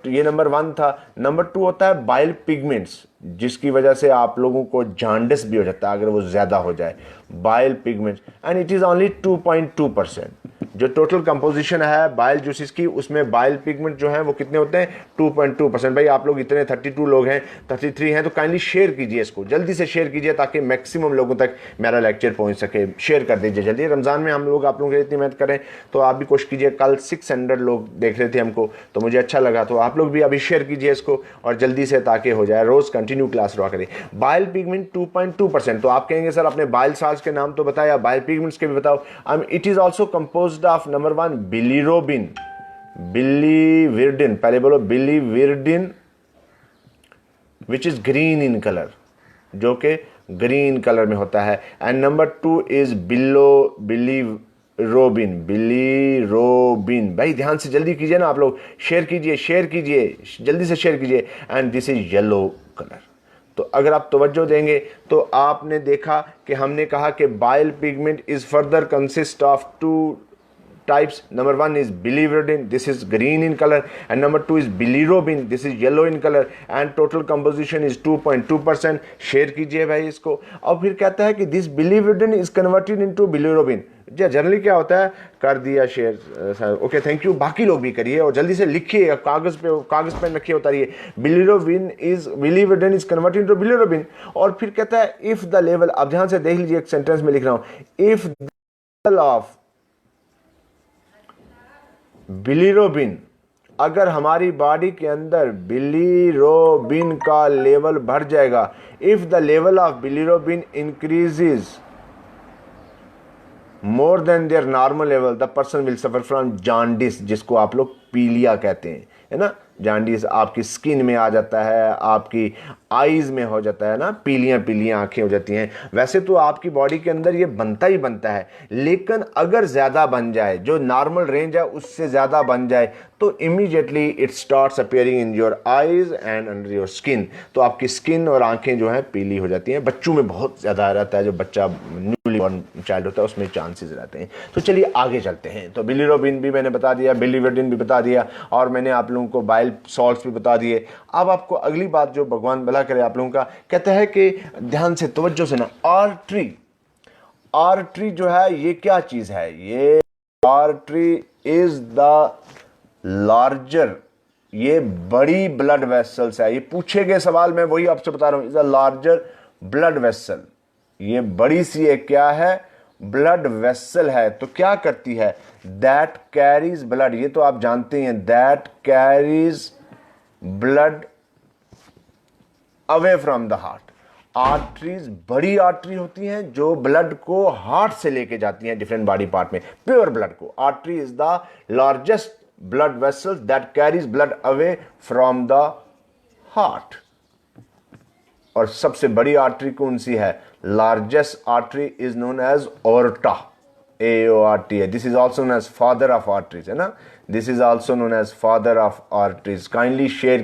ये नंबर 1 था। नंबर 2 होता है बाइल पिगमेंट्स, जिसकी वजह से आप लोगों को जॉन्डिस भी हो जाता है अगर वो ज़्यादा हो जाए। Bile pigments, and it is only 2.2%। जो टोटल कंपोजिशन है बाइल जूसेस की, उसमें बाइल पिगमेंट जो है वो कितने होते हैं? 2.2%। भाई आप लोग इतने 32 लोग हैं, 33 हैं, तो काइंडली शेयर कीजिए इसको, जल्दी से शेयर कीजिए, ताकि मैक्सिमम लोगों तक मेरा लेक्चर पहुंच सके। शेयर कर दीजिए जल्दी। रमज़ान में हम लोग आप लोगों के लिए इतनी मेहनत करें, तो आप भी कोशिश कीजिए। कल 600 लोग देख रहे थे हमको, तो मुझे अच्छा लगा, तो आप लोग भी अभी शेयर कीजिए इसको, और जल्दी से, ताकि हो जाए। रोज़ कंटिन्यू क्लास रहा करें। Bile pigment 2.2%। तो आप कहेंगे सर आपने बाइल सॉल्ट्स के नाम तो बताया, बाइल पिगमेंट्स के भी बताओ। It is also composed of number 1 bilirubin, biliverdin, पहले बोलो biliverdin, which is green in colour, जो कि ग्रीन कलर में होता है। And number 2 is bilirubin. भाई ध्यान से जल्दी कीजिए ना, आप लोग शेयर कीजिए, जल्दी से शेयर कीजिए। And this is yellow colour. तो अगर आप तवज्जो देंगे तो आपने देखा कि हमने कहा कि bile pigment is further consist of 2 types. Number 1 is biliverdin, this is green in color, and number 2 is bilirubin, this is yellow in color, and total composition is 2.2%. Share कीजिए भाई इसको। और फिर कहता है कि this biliverdin is converted into bilirubin। Generally क्या होता है? कर दिया शेयर, ओके थैंक यू। बाकी लोग भी करिए और जल्दी से लिखिए, कागज पेन रखिए, उतारिए। biliverdin is converted into bilirubin। और फिर कहता है इफ द लेवल, अब ध्यान से देख लीजिए, एक सेंटेंस में लिख रहा हूं, इफ द लेवल ऑफ बिलीरोबिन, अगर हमारी बॉडी के अंदर बिलीरोबिन का लेवल बढ़ जाएगा, if the level of बिलीरोबिन increases more than there normal level, the person will suffer from jaundice, जिसको आप लोग पीलिया कहते हैं, है ना। जॉन्डिस आपकी स्किन में आ जाता है, आपकी आईज में हो जाता है ना, पीलियां आंखें हो जाती हैं। वैसे तो आपकी बॉडी के अंदर ये बनता ही बनता है, लेकिन अगर ज़्यादा बन जाए, जो नॉर्मल रेंज है उससे ज़्यादा बन जाए, तो immediately it starts appearing in your eyes and under your skin. तो आपकी स्किन और आंखें जो हैं पीली हो जाती हैं। बच्चों में बहुत ज़्यादा रहता है, जो बच्चा न्यूली बॉर्न चाइल्ड होता है उसमें चांसेस रहते हैं। तो चलिए आगे चलते हैं। तो बिलीरोबिन भी मैंने बता दिया, बिलीवर्डिन भी बता दिया, और मैंने आप लोगों को बाइल सॉल्ट्स भी बता दिए। अब आपको अगली बात जो भगवान भला करे आप लोगों का, कहता है कि ध्यान से तवज्जो से ना, आर्टरी जो है ये क्या चीज़ है? ये आर्टरी इज द लार्जर, ये बड़ी ब्लड वेसल्स है। ये पूछे गए सवाल मैं वही आपसे बता रहा हूं, is a larger blood vessel. ये बड़ी सी एक क्या है? ब्लड वेसल है तो क्या करती है, दैट कैरीज ब्लड, ये तो आप जानते हैं, that carries blood away from the heart. Arteries बड़ी आर्टरी होती हैं जो ब्लड को हार्ट से लेके जाती हैं डिफरेंट बॉडी पार्ट में, प्योर ब्लड को। Artery is the largest blood vessels that carries blood away from the heart. और सबसे बड़ी आर्टरी कौन सी है, largest artery is known as aorta, AORT है। This is also known as father of arteries, है ना, this is also known as father of arteries. Kindly share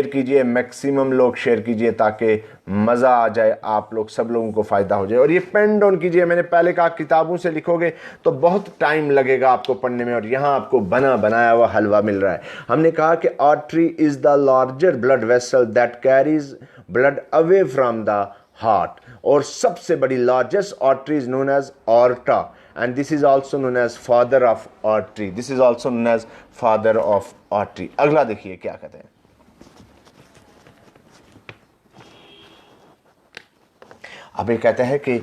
कीजिए, मैक्सिमम लोग शेयर कीजिए ताकि मज़ा आ जाए, आप लोग सब लोगों को फ़ायदा हो जाए। और ये पेन डाउन कीजिए, मैंने पहले कहा किताबों से लिखोगे तो बहुत टाइम लगेगा आपको पढ़ने में, और यहाँ आपको बनाया हुआ हलवा मिल रहा है। हमने कहा कि artery is the larger blood vessel that carries blood away from the heart, और सबसे बड़ी largest artery is known as aorta, and this is also known as father of artery, this is also known as father of artery। अगला देखिए क्या कहते हैं, अब ये कहते हैं कि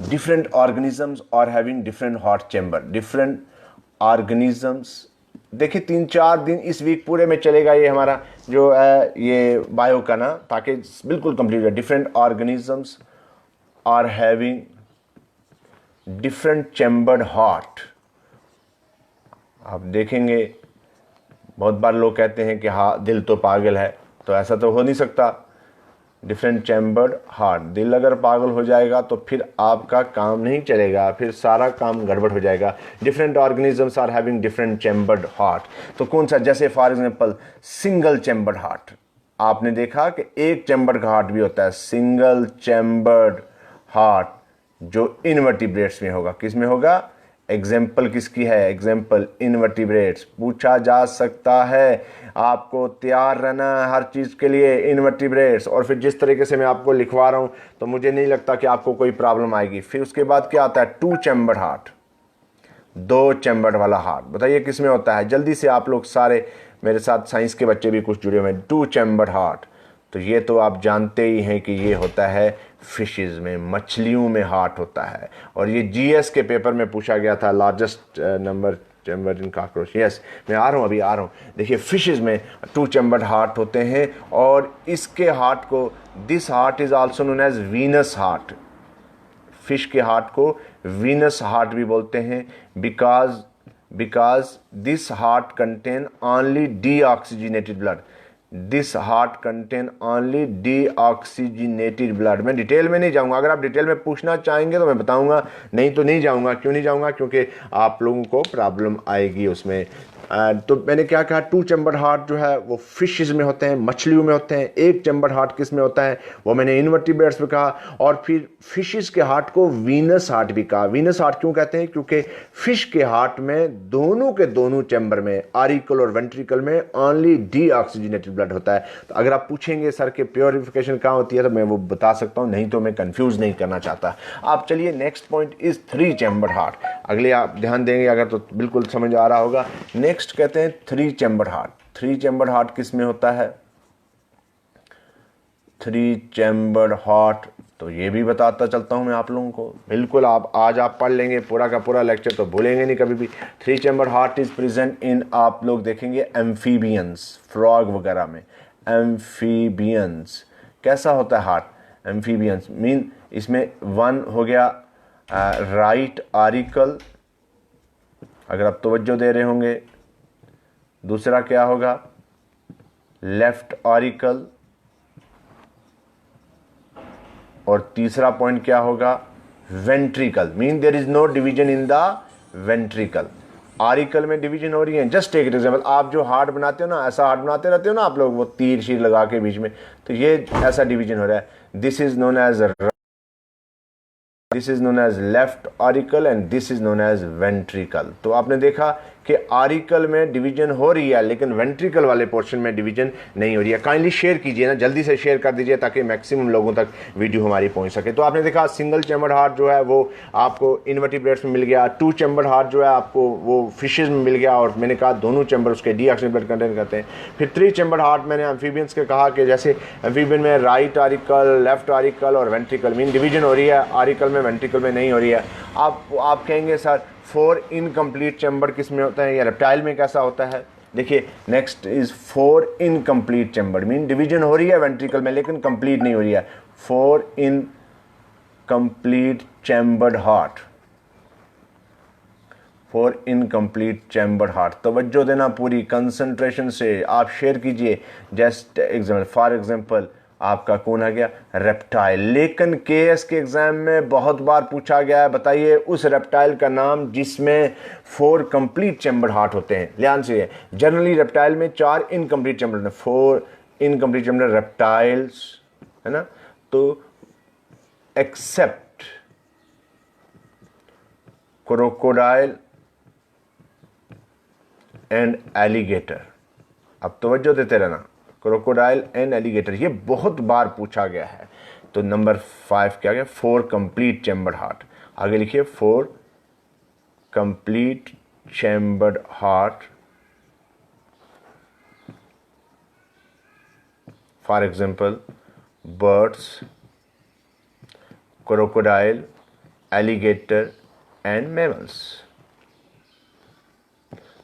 different organisms are having different heart chamber. Different organisms, देखिए 3-4 दिन इस वीक पूरे में चलेगा ये हमारा जो है ये बायो का ना, ताकि बिल्कुल कंप्लीट है। Different organisms are having different chambered heart. आप देखेंगे बहुत बार लोग कहते हैं कि हाँ दिल तो पागल है, तो ऐसा तो हो नहीं सकता। डिफरेंट चैम्बर्ड हार्ट, दिल अगर पागल हो जाएगा तो फिर आपका काम नहीं चलेगा, फिर सारा काम गड़बड़ हो जाएगा। Different organisms are having different chambered heart, तो कौन सा, जैसे for example single chambered heart, आपने देखा कि एक चैम्बर्ड का हार्ट भी होता है, सिंगल चैम्बर्ड हार्ट जो इनवर्टिब्रेट्स में होगा। किस में होगा, एग्जाम्पल किसकी है, एग्जाम्पल इनवर्टिब्रेट्स। पूछा जा सकता है, आपको तैयार रहना है हर चीज़ के लिए, इनवर्टिब्रेट्स। और फिर जिस तरीके से मैं आपको लिखवा रहा हूँ तो मुझे नहीं लगता कि आपको कोई प्रॉब्लम आएगी। फिर उसके बाद क्या आता है, 2 चैम्बर्ड हार्ट, 2 चैम्बर्ड वाला हार्ट। बताइए किस में होता है, जल्दी से आप लोग सारे मेरे साथ साइंस के बच्चे भी कुछ जुड़े हुए हैं। 2 चैम्बर्ड हार्ट, तो ये तो आप जानते ही हैं कि ये होता है फिशेस में, मछलियों में हार्ट होता है। और ये GS के पेपर में पूछा गया था, largest number chamber in cockroach. Yes, मैं आ रहा हूँ। देखिए फिशेस में 2 चैम्बर्ड हार्ट होते हैं, और इसके हार्ट को, this heart is also known as venous heart. Fish के हार्ट को वीनस हार्ट भी बोलते हैं, because this heart contain only deoxygenated blood. This heart contain only deoxygenated blood. मैं डिटेल में नहीं जाऊंगा, अगर आप डिटेल में पूछना चाहेंगे तो मैं बताऊंगा, नहीं तो नहीं जाऊंगा। क्यों नहीं जाऊंगा, क्योंकि आप लोगों को प्रॉब्लम आएगी उसमें। तो मैंने क्या कहा, 2 चैम्बर्ड हार्ट जो है वो फिशेस में होते हैं, मछलियों में होते हैं। 1 चैम्बर्ड हार्ट किस में होता है, वो मैंने इनवर्टिब्रेट्स में कहा। और फिर फिशेस के हार्ट को वीनस हार्ट भी कहा। वीनस हार्ट क्यों कहते हैं, क्योंकि फिश के हार्ट में दोनों के दोनों चैम्बर में, आरिकल और वेंट्रिकल में, ओनली डीऑक्सीजनेटेड ब्लड होता है। तो अगर आप पूछेंगे सर के प्योरिफिकेशन कहाँ होती है, तो मैं वो बता सकता हूँ, नहीं तो मैं कंफ्यूज नहीं करना चाहता। आप चलिए, next point is 3 chambered heart. अगले आप ध्यान देंगे अगर तो बिल्कुल समझ आ रहा होगा। नेक्स्ट कहते हैं 3 चैम्बर्ड हार्ट। 3 चैम्बर्ड हार्ट किस में होता है, 3 चैम्बर्ड हार्ट, तो ये भी बताता चलता हूं मैं आप लोगों को। बिल्कुल आप आज आप पढ़ लेंगे पूरा का पूरा लेक्चर, तो भूलेंगे नहीं कभी भी। 3 चैम्बर्ड हार्ट इज प्रेजेंट इन, आप लोग देखेंगे एम्फीबियंस, फ्रॉग वगैरह में। एम्फीबियंस कैसा होता है हार्ट, एम्फीबियंस मीन इसमें 1 हो गया राइट आरिकल, अगर आप तवज्जो दे रहे होंगे। दूसरा क्या होगा, लेफ्ट ऑरिकल। और तीसरा पॉइंट क्या होगा, ventricle. Mean there is no division in the ventricle. Auricle में डिवीजन हो रही है। जस्ट टेक इट एग्जांपल, आप जो हार्ट बनाते हो ना, ऐसा हार्ट बनाते रहते हो ना आप लोग, वो तीर शीर लगा के बीच में, तो ये ऐसा डिवीजन हो रहा है। This is known as left auricle and this is known as ventricle. तो आपने देखा कि आरिकल में डिवीजन हो रही है, लेकिन वेंट्रिकल वाले पोर्शन में डिवीजन नहीं हो रही है। काइंडली शेयर कीजिए ना, जल्दी से शेयर कर दीजिए ताकि मैक्सिमम लोगों तक वीडियो हमारी पहुंच सके। तो आपने देखा सिंगल चैम्बर्ड हार्ट जो है वो आपको इनवर्टिब्रेट्स में मिल गया। 2 चैम्बर्ड हार्ट जो है आपको वो फिशेज में मिल गया, और मैंने कहा दोनों चैम्बर उसके डीऑक्सीजनेटेड ब्लड कंटेन करते हैं। फिर 3 चैम्बर्ड हार्ट मैंने एम्फीबियंस के कहा कि जैसे एम्फीबियन में राइट आरिकल, लेफ्ट आरिकल और वेंट्रिकल, मीन डिवीजन हो रही है, आरिकल में वेंट्रिकल में नहीं हो रही है। आप कहेंगे सर 4 इनकम्प्लीट चैम्बर किस में होता है या रेप्टाइल में कैसा होता है? देखिए next is 4 incomplete chamber, mean division हो रही है वेंट्रिकल में लेकिन कंप्लीट नहीं हो रही है। 4 incomplete chambered heart, 4 incomplete chambered heart. तवज्जो देना पूरी कंसंट्रेशन से, आप शेयर कीजिए। जस्ट एग्जाम्पल, फॉर एग्जाम्पल आपका कौन आ गया? रेप्टाइल। लेकिन केएस के एग्जाम में बहुत बार पूछा गया है, बताइए उस रेप्टाइल का नाम जिसमें 4 कंप्लीट चैम्बर्ड हार्ट होते हैं। ध्यान से, जनरली रेप्टाइल में 4 incomplete chamber, 4 incomplete chamber reptiles, है ना। तो एक्सेप्ट क्रोकोडाइल एंड एलिगेटर। अब तवज्जो देते रहना, क्रोकोडाइल एंड एलिगेटर, ये बहुत बार पूछा गया है। तो नंबर 5 क्या गया? 4 कंप्लीट चैम्बर्ड हार्ट। आगे लिखिए 4 complete chambered heart. For example birds, crocodile, alligator and mammals.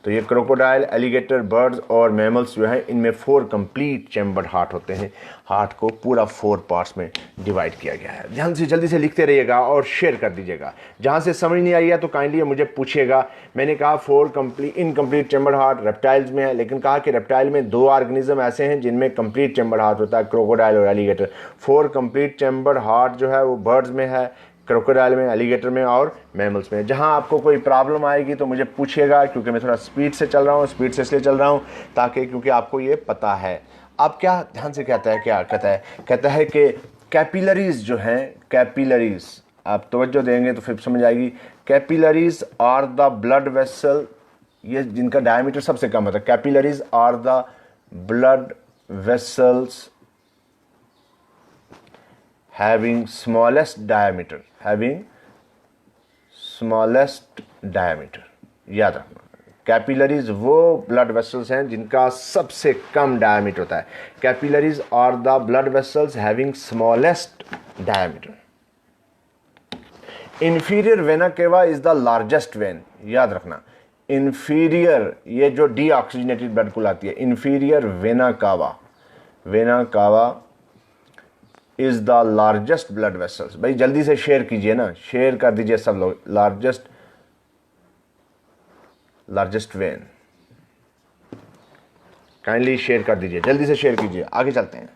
तो ये क्रोकोडाइल, एलिगेटर, बर्ड्स और मैमल्स जो है इनमें 4 कंप्लीट चैम्बर्ड हार्ट होते हैं। हार्ट को पूरा 4 पार्ट्स में डिवाइड किया गया है। ध्यान से जल्दी से लिखते रहिएगा और शेयर कर दीजिएगा। जहाँ से समझ नहीं आई है तो काइंडली मुझे पूछिएगा। मैंने कहा 4 इनकम्प्लीट चैम्बर्ड हार्ट रेप्टाइल्स में है, लेकिन कहा कि रेप्टाइल में 2 ऑर्गेनिज्म ऐसे हैं जिनमें कंप्लीट चैम्बर्ड हार्ट होता है, क्रोकोडाइल और एलिगेटर। 4 कंप्लीट चैम्बर्ड हार्ट जो है वो बर्ड्स में है, क्रोकोडाइल में, एलिगेटर में और मैमल्स में। जहां आपको कोई प्रॉब्लम आएगी तो मुझे पूछिएगा, क्योंकि मैं थोड़ा स्पीड से चल रहा हूँ। स्पीड से इसलिए चल रहा हूँ ताकि क्योंकि आपको ये पता है। अब क्या ध्यान से कहता है, क्या कहता है कि कैपिलरीज जो हैं, कैपिलरीज, आप तवज्जो देंगे तो फिर समझ आएगी। Capillaries are the blood vessel, ये जिनका डायमीटर सबसे कम होता है। Capillaries are the blood vessels having smallest diameter, याद रखना। कैपिलरीज वो ब्लड वेसल्स हैं जिनका सबसे कम डायमीटर होता है। Capillaries are the blood vessels having smallest diameter. Inferior vena cava is the largest vein, याद रखना। इंफीरियर, ये जो डीऑक्सीजनेटेड ब्लड को लाती है, inferior vena cava is the largest blood vessels. भाई जल्दी से शेयर कीजिए ना, शेयर कर दीजिए सब लोग। लार्जेस्ट वेन, काइंडली शेयर कर दीजिए, जल्दी से शेयर कीजिए। आगे चलते हैं।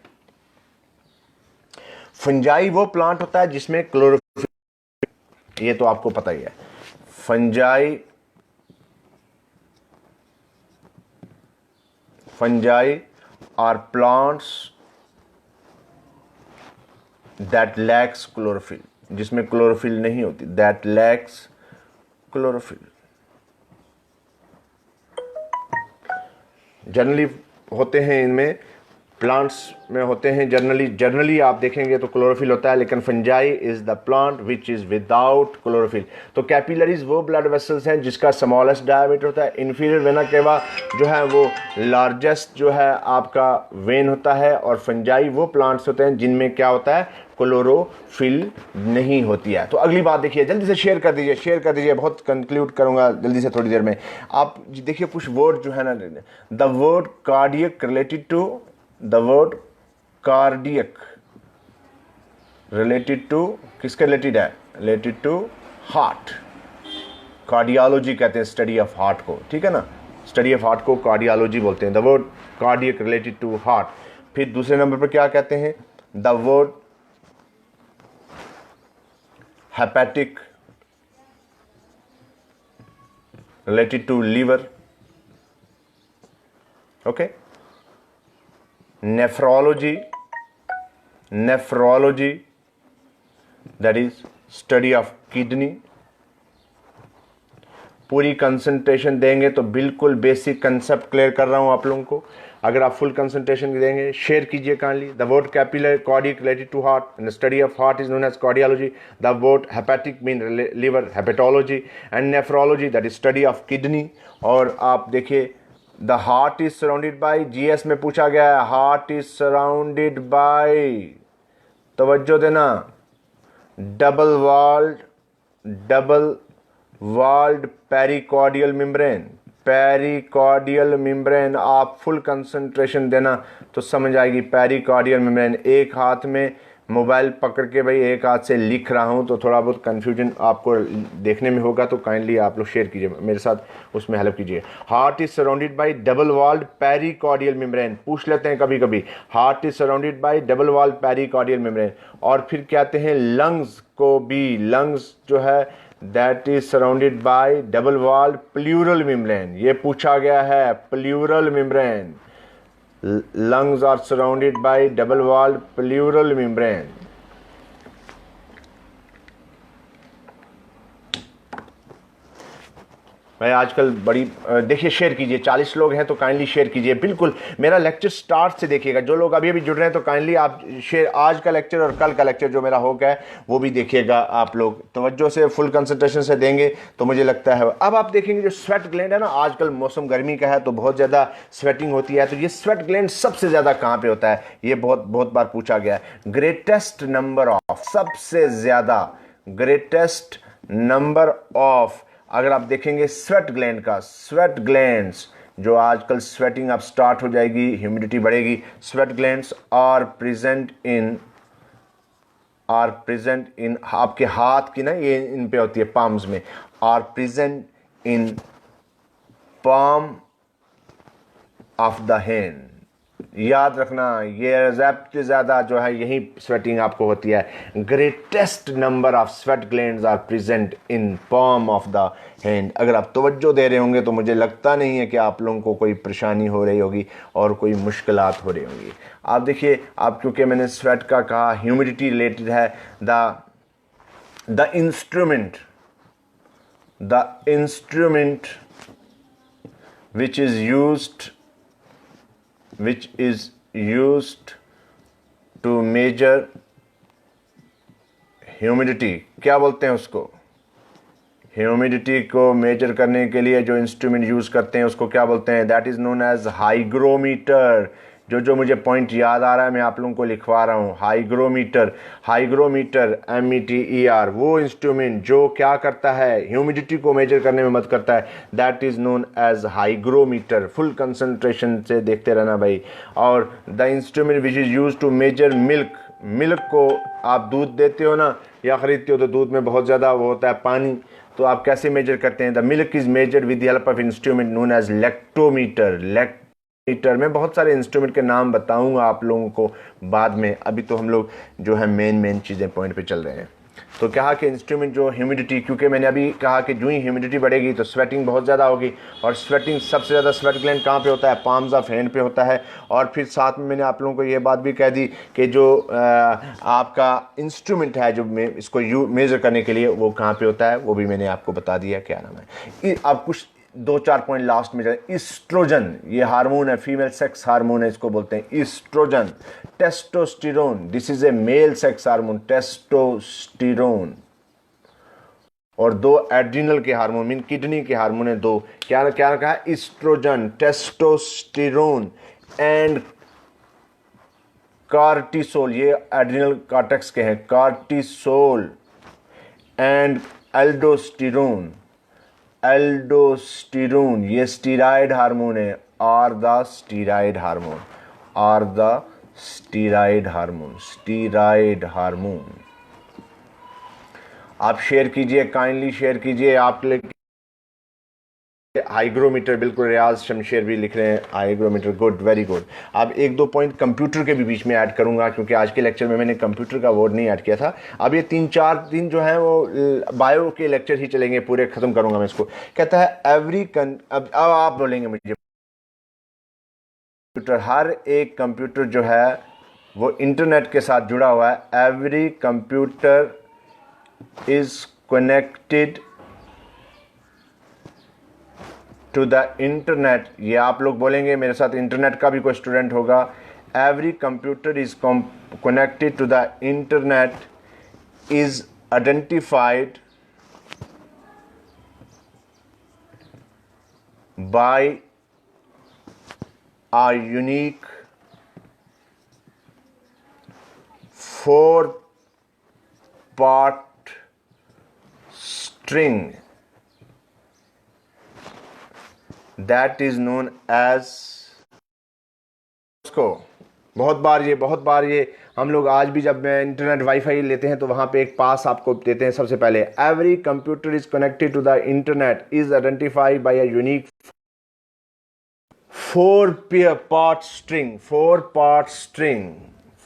फंजाई वो प्लांट होता है जिसमें क्लोरोफिल, ये तो आपको पता ही है। Fungi are plants that lacks chlorophyll, जिसमें क्लोरोफिल नहीं होती, दैट लैक्स क्लोरोफिल। जनरली होते हैं इनमें, प्लांट्स में होते हैं जनरली आप देखेंगे तो क्लोरोफिल होता है, लेकिन fungi is the plant which is without chlorophyll. तो कैपिलरीज वो ब्लड वेसल्स हैं जिसका स्मॉलेस्ट डायमीटर होता है। इंफीरियर वेना केवा जो है वो लार्जेस्ट जो है आपका वेन होता है, और फंजाई वो प्लांट्स होते हैं जिनमें क्या होता है, क्लोरोफिल नहीं होती है। तो अगली बात देखिए, जल्दी से शेयर कर दीजिए, बहुत कंक्लूड करूंगा जल्दी से थोड़ी देर में। आप देखिए कुछ वर्ड जो है ना, the word cardiac related to किसके रिलेटेड है? Related to heart. कार्डियोलॉजी कहते हैं स्टडी ऑफ हार्ट को, ठीक है ना। स्टडी ऑफ हार्ट को कार्डियोलॉजी बोलते हैं। The word cardiac related to heart. फिर दूसरे नंबर पर क्या कहते हैं? The word hepatic related to liver, okay. Nephrology that is study of kidney. पूरी कंसंट्रेशन देंगे तो बिल्कुल बेसिक कंसेप्ट क्लियर कर रहा हूं आप लोगों को। अगर आप फुल कंसंट्रेशन देंगे, शेयर कीजिए kindly. The word capillary cardiac related to heart and study of heart is known as cardiology. The word hepatic mean liver, hepatology, and nephrology that is study of kidney. और आप देखिए the heart is surrounded by, GS में पूछा गया है, heart is surrounded by, तवज्जो देना, double walled double walled pericardial membrane. Pericardial membrane, आप फुल कंसंट्रेशन देना तो समझ आएगी। पेरिकॉर्डियल मेम्ब्रेन, एक हाथ में मोबाइल पकड़ के भाई एक हाथ से लिख रहा हूं तो थोड़ा बहुत कन्फ्यूजन आपको देखने में होगा, तो काइंडली आप लोग शेयर कीजिए मेरे साथ, उसमें हेल्प कीजिए। Heart is surrounded by double walled pericardial membrane, पूछ लेते हैं कभी कभी। Heart is surrounded by double walled pericardial membrane. और फिर कहते हैं लंग्स को भी, लंग्स जो है that is surrounded by double walled pleural membrane. ये पूछा गया है, pleural membrane. Lungs are surrounded by double-walled pleural membrane. भाई आजकल बड़ी देखिए, शेयर कीजिए, 40 लोग हैं तो काइंडली शेयर कीजिए। बिल्कुल मेरा लेक्चर स्टार्ट से देखिएगा। जो लोग अभी अभी जुड़ रहे हैं तो काइंडली आप शेयर, आज का लेक्चर और कल का लेक्चर जो मेरा हो गया है वो भी देखिएगा। आप लोग तवज्जो से फुल कंसंट्रेशन से देंगे तो मुझे लगता है। अब आप देखेंगे जो स्वेट ग्लैंड है ना, आजकल मौसम गर्मी का है तो बहुत ज़्यादा स्वेटिंग होती है, तो ये स्वेट ग्लैंड सबसे ज़्यादा कहाँ पर होता है, ये बहुत बार पूछा गया है। ग्रेटेस्ट नंबर ऑफ, सबसे ज़्यादा ग्रेटेस्ट नंबर ऑफ, अगर आप देखेंगे स्वेट ग्लैंड का, स्वेट ग्लैंड्स जो आजकल स्वेटिंग अब स्टार्ट हो जाएगी, ह्यूमिडिटी बढ़ेगी, sweat glands are present in आपके हाथ की ना, ये इन पे होती है पाम्स में, are present in palm of the hand. याद रखना, ये सबसे ज़्यादा जो है यही स्वेटिंग आपको होती है। Greatest number of sweat glands are present in palm of the hand. अगर आप तवज्जो दे रहे होंगे तो मुझे लगता नहीं है कि आप लोगों को कोई परेशानी हो रही होगी और कोई मुश्किलात हो रही होंगी। आप देखिए, आप क्योंकि मैंने स्वेट का कहा, ह्यूमिडिटी रिलेटेड है। The instrument which is used to measure humidity, क्या बोलते हैं उसको, ह्यूमिडिटी को मेजर करने के लिए जो इंस्ट्रूमेंट यूज करते हैं उसको क्या बोलते हैं, that is known as hygrometer. जो मुझे पॉइंट याद आ रहा है मैं आप लोगों को लिखवा रहा हूँ। हाइग्रोमीटर, METER, वो इंस्ट्रूमेंट जो क्या करता है, ह्यूमिडिटी को मेजर करने में मदद करता है, that is known as hygrometer. Full concentration से देखते रहना भाई। और the instrument which is use to measure milk को, आप दूध देते हो ना या खरीदते हो तो दूध में बहुत ज़्यादा वो होता है पानी, तो आप कैसे मेजर करते हैं, the milk is measured with the help of instrument known as lactometer. Lactometer में बहुत सारे इंस्ट्रूमेंट के नाम बताऊंगा आप लोगों को बाद में, अभी तो हम लोग जो है मेन चीज़ें पॉइंट पे चल रहे हैं। तो कहा कि इंस्ट्रूमेंट जो ह्यूमिडिटी, क्योंकि मैंने अभी कहा कि जो ही ह्यूमिडिटी बढ़ेगी तो स्वेटिंग बहुत ज़्यादा होगी, और स्वेटिंग सबसे ज़्यादा स्वेट ग्लैंड कहाँ पे होता है, पाम्स ऑफ हैंड पे होता है। और फिर साथ में मैंने आप लोगों को ये बात भी कह दी कि जो आपका इंस्ट्रूमेंट है जो इसको मेजर करने के लिए वो कहाँ पे होता है, वो भी मैंने आपको बता दिया क्या नाम है। अब कुछ 2-4 पॉइंट लास्ट में जाए। ईस्ट्रोजन, ये हार्मोन है, फीमेल सेक्स हार्मोन है, इसको बोलते हैं oestrogen. Testosterone, this is a male sex hormone, testosterone. और 2 एड्रिनल के हार्मोन, मीन किडनी के हार्मोन है 2, क्या कहा, ईस्ट्रोजन, टेस्टोस्टेरोन एंड कार्टिसोल, ये एड्रिनल कॉर्टेक्स के हैं, कार्टिसोल एंड एल्डोस्टेरोन। एल्डोस्टेरोन ये स्टीराइड हार्मोन है, आर द स्टीराइड हार्मोन। आप शेयर कीजिए, काइंडली शेयर कीजिए। आप हाइग्रोमीटर, बिल्कुल रियाज शमशेर भी लिख रहे हैं हाइग्रोमीटर, गुड, वेरी गुड। अब 1-2 पॉइंट कंप्यूटर के भी बीच में ऐड करूंगा, क्योंकि आज के लेक्चर में मैंने कंप्यूटर का वर्ड नहीं ऐड किया था। अब ये 3-4 दिन जो है वो बायो के लेक्चर ही चलेंगे, पूरे खत्म करूंगा मैं इसको। कहता है अब आप बोलेंगे मुझे, कंप्यूटर, हर एक कंप्यूटर जो है वो इंटरनेट के साथ जुड़ा हुआ है। Every computer is connected to the internet. ये आप लोग बोलेंगे मेरे साथ, इंटरनेट का भी कोई स्टूडेंट होगा। Every computer is connected to the internet is identified by a unique 4-part string that is known as, उसको बहुत बार ये हम लोग आज भी जब इंटरनेट वाईफाई लेते हैं तो वहाँ पे एक पास आपको देते हैं सबसे पहले, every computer is connected to the internet is identified by a unique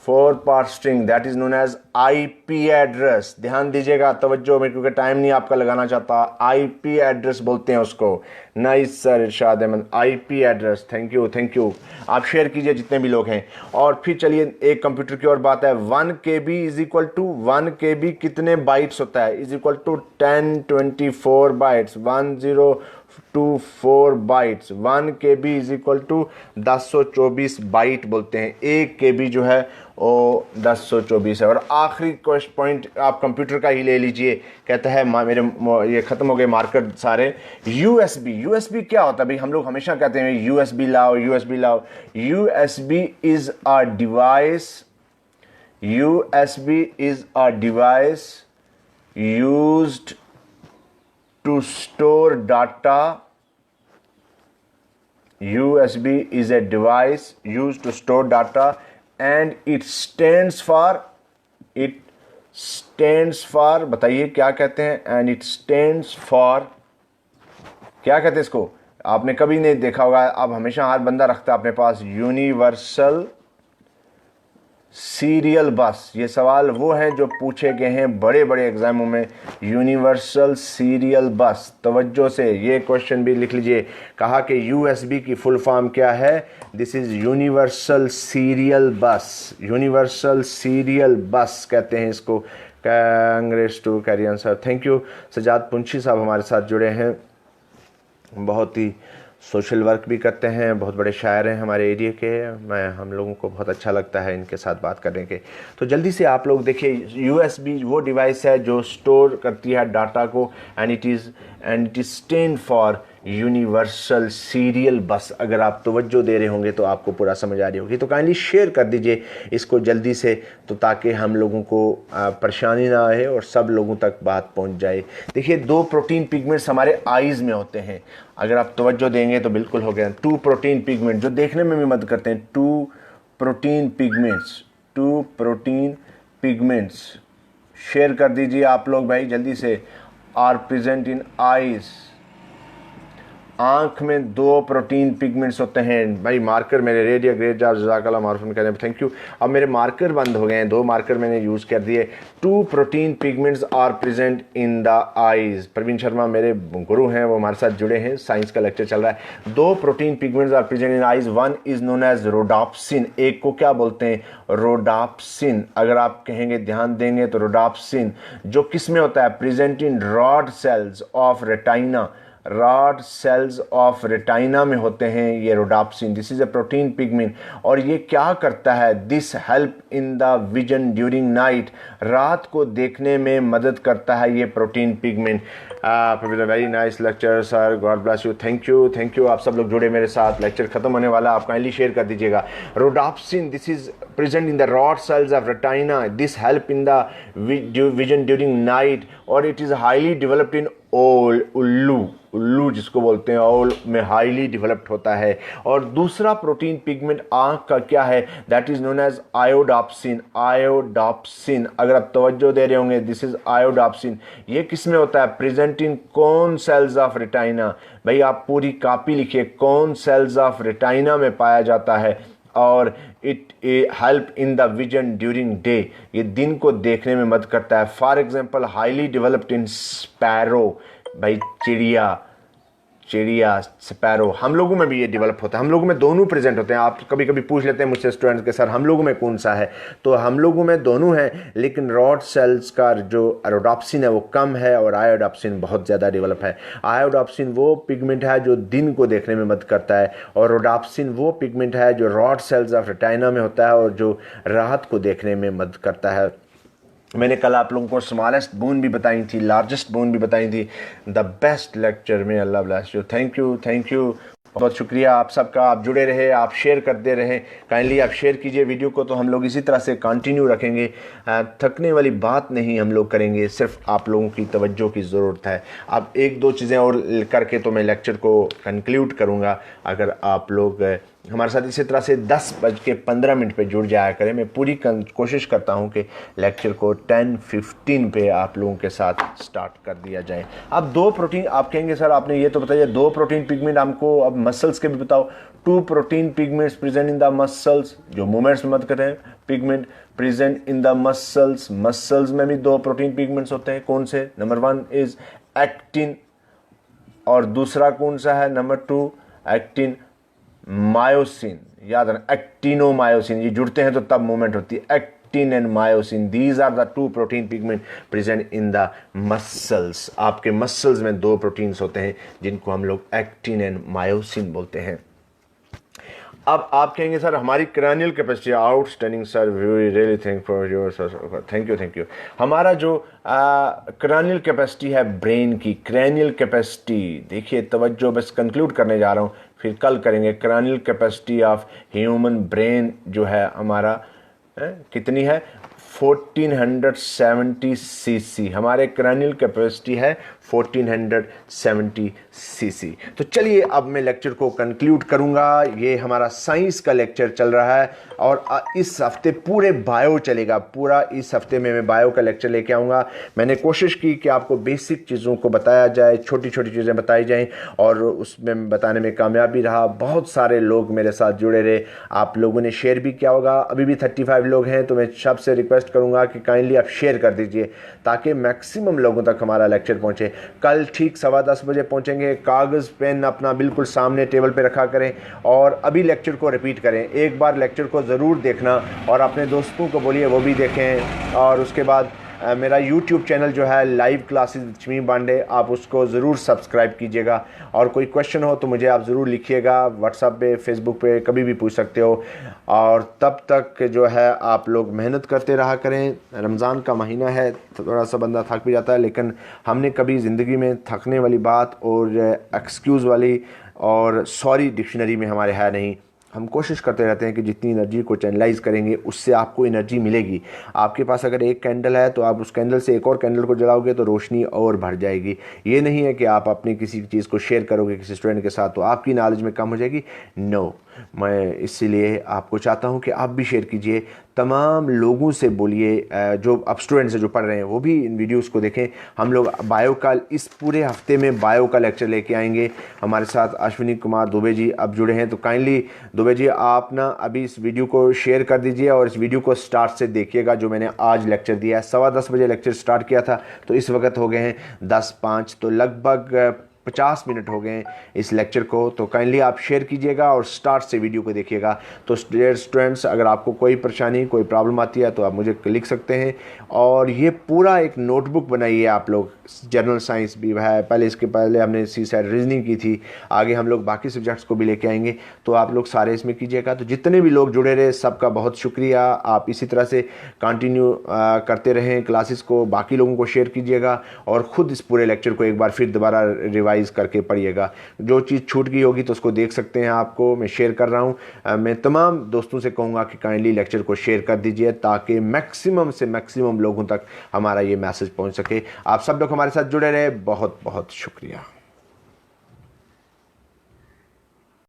4-part string that is known as IP address। ध्यान दीजिएगा, तवज्जो में, क्योंकि टाइम नहीं आपका लगाना चाहता। IP एड्रेस बोलते हैं उसको। Nice sir Irshad Ahmad, IP address, thank you. आप शेयर कीजिए जितने भी लोग हैं। और फिर चलिए एक कंप्यूटर की और बात है। 1 KB is equal to 1 KB कितने बाइट्स होता है, is equal to 1024 bytes, 1024 bytes. 1 KB is equal to 1024 byte बोलते हैं। 1 KB जो है वो 1024 है। और आखिरी क्वेश्चन पॉइंट आप कंप्यूटर का ही ले लीजिए, कहता है मेरे ये ख़त्म हो गए मार्कर सारे। USB क्या होता है भाई? हम लोग हमेशा कहते हैं USB लाओ। USB is a device used to store data। USB is a device used to store data and it stands for बताइए क्या कहते हैं? and it stands for, क्या कहते हैं इसको? आपने कभी नहीं देखा होगा, आप हमेशा हर बंदा रखता है अपने पास, यूनिवर्सल सीरियल बस। ये सवाल वो हैं जो पूछे गए हैं बड़े बड़े एग्जामों में, यूनिवर्सल सीरियल बस। तवज्जो से ये क्वेश्चन भी लिख लीजिए। कहा कि USB की फुल फॉर्म क्या है? दिस इज यूनिवर्सल सीरियल बस कहते हैं इसको। कांग्रेस टू कैरियन sir, thank you. Sajad Punchhi साहब हमारे साथ जुड़े हैं, बहुत ही सोशल वर्क भी करते हैं, बहुत बड़े शायर हैं हमारे एरिया के। हम लोगों को बहुत अच्छा लगता है इनके साथ बात करने के। तो जल्दी से आप लोग देखिए, USB वो डिवाइस है जो स्टोर करती है डाटा को, and it is stand for universal serial बस। अगर आप तवज्जो दे रहे होंगे तो आपको पूरा समझ आ रही होगी। तो काइंडली शेयर कर दीजिए इसको जल्दी से, तो ताकि हम लोगों को परेशानी ना आए और सब लोगों तक बात पहुंच जाए। देखिए 2 प्रोटीन पिगमेंट्स हमारे आईज़ में होते हैं, अगर आप तवज्जो देंगे तो बिल्कुल हो गया। 2 प्रोटीन पिगमेंट जो देखने में भी मदद करते हैं। 2 प्रोटीन पिगमेंट्स शेयर कर दीजिए आप लोग भाई जल्दी से। आर प्रेजेंट इन आईज, आंख में 2 प्रोटीन पिगमेंट्स होते हैं भाई। मार्कर मेरे रेडिया ग्रेट जॉब जज़ाकल्लाह मारूफन कहते हैं, थैंक यू। अब मेरे मार्कर बंद हो गए हैं, 2 मार्कर मैंने यूज़ कर दिए। 2 protein pigments are present in the eyes. Praveen Sharma मेरे गुरु हैं, वो हमारे साथ जुड़े हैं, साइंस का लेक्चर चल रहा है। 2 protein pigments are present in eyes. 1 is known as rhodopsin, एक को क्या बोलते हैं? रोडाप्सिन। अगर आप कहेंगे, ध्यान देंगे तो रोडाप्सिन जो किस में होता है? Present in rod cells of retina, rod cells of retina में होते हैं ये rhodopsin. This is a protein pigment. और ये क्या करता है? This help in the vision during night, रात को देखने में मदद करता है ये protein pigment. Very nice lecture sir, God bless you, thank you. आप सब लोग जुड़े मेरे साथ, लेक्चर खत्म होने वाला, आप काइंडली शेयर कर दीजिएगा। Rhodopsin, this is present in the rod cells of retina, this help in the vision during night, और it is highly developed in उल्लू जिसको बोलते हैं, ओल में हाईली डेवलप्ड होता है। और दूसरा प्रोटीन पिगमेंट आंख का क्या है? That is known as iodopsin. अगर आप तवज्जो दे रहे होंगे, दिस इज आयोडाप्सिन। ये किस में होता है? Present in cone cells of retina. भाई आप पूरी कॉपी लिखिए, कोन सेल्स ऑफ रेटाइना में पाया जाता है। और it help in the vision during day, ये दिन को देखने में मदद करता है। For example highly developed in sparrow, भाई चिड़िया स्पैरो, हम लोगों में भी ये डेवलप होता है। हम लोगों में दोनों प्रेजेंट होते हैं। आप कभी कभी पूछ लेते हैं मुझसे स्टूडेंट्स के, सर हम लोगों में कौन सा है? तो हम लोगों में दोनों हैं, लेकिन रॉड सेल्स का जो रोडाप्सिन है वो कम है और आयोडाप्सिन बहुत ज़्यादा डेवलप है। आयोडाप्सिन वो पिगमेंट है जो दिन को देखने में मदद करता है, और रोडाप्सिन वो पिगमेंट है जो रॉड सेल्स ऑफ रेटाइना में होता है और जो रात को देखने में मदद करता है। मैंने कल आप लोगों को स्मॉलेस्ट बोन भी बताई थी, लार्जेस्ट बोन भी बताई थी द बेस्ट लेक्चर में। अल्लाह ब्लेस यू, थैंक यू बहुत शुक्रिया आप सबका, आप जुड़े रहे, आप शेयर करते रहें, काइंडली आप शेयर कीजिए वीडियो को, तो हम लोग इसी तरह से कंटिन्यू रखेंगे। थकने वाली बात नहीं हम लोग करेंगे, सिर्फ आप लोगों की तवज्जो की ज़रूरत है। अब एक दो चीज़ें और करके तो मैं लेक्चर को कंक्लूड करूँगा। अगर आप लोग हमारे साथ इसी तरह से 10:15 पे जुड़ जाया करें। मैं पूरी कोशिश करता हूं कि लेक्चर को 10:15 पे आप लोगों के साथ स्टार्ट कर दिया जाए। अब 2 प्रोटीन, आप कहेंगे सर आपने ये तो बताइए 2 प्रोटीन पिगमेंट, हमको अब मसल्स के भी बताओ। 2 protein pigments present in the muscles, जो मूवमेंट्स में मत करें, pigment present in the muscles. Muscles में भी 2 प्रोटीन पिगमेंट्स होते हैं। कौन से? नंबर 1 इज एक्टिन, और दूसरा कौन सा है? Number 2 actin myosin. याद रखना, एक्टिनोमायोसिन, ये जुड़ते हैं तो तब मूवमेंट होती है। Actin and myosin, these are the 2 protein pigment present in the muscles. आपके मसल्स में 2 प्रोटीन्स होते हैं जिनको हम लोग एक्टिन एंड मायोसिन बोलते हैं। अब आप कहेंगे सर हमारी cranial capacity, outstanding sir, we really thank for your sir, thank you. हमारा जो क्रैनियल कैपेसिटी है ब्रेन की, क्रैनियल कैपेसिटी देखिए, तवज्जो, बस कंक्लूड करने जा रहा हूँ, फिर कल करेंगे। Cranial capacity of human brain जो है हमारा कितनी है? 1470 सीसी। हमारे क्रैनियल कैपेसिटी है 1470 सीसी। तो चलिए अब मैं लेक्चर को कंक्लूड करूंगा। ये हमारा साइंस का लेक्चर चल रहा है और इस हफ्ते पूरे बायो चलेगा। पूरा इस हफ्ते में मैं बायो का लेक्चर लेके आऊँगा। मैंने कोशिश की कि आपको बेसिक चीज़ों को बताया जाए, छोटी छोटी चीज़ें बताई जाएं, और उसमें बताने में कामयाबी रहा। बहुत सारे लोग मेरे साथ जुड़े रहे, आप लोगों ने शेयर भी किया होगा। अभी भी 35 लोग हैं, तो मैं सबसे रिक्वेस्ट करूँगा कि काइंडली आप शेयर कर दीजिए ताकि मैक्सिमम लोगों तक हमारा लेक्चर पहुँचे। कल ठीक 10:15 बजे पहुँचेंगे। कागज़ पेन अपना बिल्कुल सामने टेबल पे रखा करें और अभी लेक्चर को रिपीट करें। एक बार लेक्चर को ज़रूर देखना और अपने दोस्तों को बोलिए वो भी देखें। और उसके बाद मेरा YouTube चैनल जो है लाइव क्लासेस शमी बांडे, आप उसको ज़रूर सब्सक्राइब कीजिएगा। और कोई क्वेश्चन हो तो मुझे आप ज़रूर लिखिएगा, व्हाट्सएप पे, फेसबुक पे, कभी भी पूछ सकते हो। और तब तक जो है आप लोग मेहनत करते रहा करें। रमज़ान का महीना है, थोड़ा सा बंदा थक भी जाता है, लेकिन हमने कभी ज़िंदगी में थकने वाली बात और एक्सक्यूज़ वाली और सॉरी डिक्शनरी में हमारे है नहीं। हम कोशिश करते रहते हैं कि जितनी एनर्जी को चैनलाइज करेंगे उससे आपको एनर्जी मिलेगी। आपके पास अगर एक कैंडल है तो आप उस कैंडल से एक और कैंडल को जलाओगे तो रोशनी और बढ़ जाएगी। ये नहीं है कि आप अपनी किसी चीज़ को शेयर करोगे किसी स्टूडेंट के साथ तो आपकी नॉलेज में कम हो जाएगी। नो, मैं इसीलिए आपको चाहता हूं कि आप भी शेयर कीजिए, तमाम लोगों से बोलिए। जो अब स्टूडेंट्स जो पढ़ रहे हैं वो भी इन वीडियोस को देखें। हम लोग बायो का इस पूरे हफ्ते में बायो का लेक्चर लेके आएंगे। हमारे साथ अश्विनी कुमार दुबे जी अब जुड़े हैं, तो काइंडली दुबे जी आप ना अभी इस वीडियो को शेयर कर दीजिए और इस वीडियो को स्टार्ट से देखिएगा जो मैंने आज लेक्चर दिया है। 10:15 बजे लेक्चर स्टार्ट किया था, तो इस वक्त हो गए हैं 10:05, तो लगभग 50 मिनट हो गए इस लेक्चर को। तो काइंडली आप शेयर कीजिएगा और स्टार्ट से वीडियो को देखिएगा। तो डियर स्टूडेंट्स, अगर आपको कोई परेशानी, कोई प्रॉब्लम आती है तो आप मुझे लिख सकते हैं। और ये पूरा एक नोटबुक बनाइए आप लोग। जनरल साइंस भी है, पहले इसके पहले हमने सी साइड रीजनिंग की थी, आगे हम लोग बाकी सब्जेक्ट्स को भी लेके आएंगे, तो आप लोग सारे इसमें कीजिएगा। तो जितने भी लोग जुड़े रहे सबका बहुत शुक्रिया। आप इसी तरह से कंटिन्यू करते रहें क्लासेस को, बाकी लोगों को शेयर कीजिएगा और ख़ुद इस पूरे लेक्चर को एक बार फिर दोबारा रिवाइज करके पढ़िएगा। जो चीज़ छूट गई होगी तो उसको देख सकते हैं, आपको मैं शेयर कर रहा हूं। मैं तमाम दोस्तों से कहूँगा कि काइंडली लेक्चर को शेयर कर दीजिए ताकि मैक्सिमम से मैक्सिमम लोगों तक हमारा ये मैसेज पहुंच सके। आप सब लोग हमारे साथ जुड़े रहे, बहुत बहुत शुक्रिया।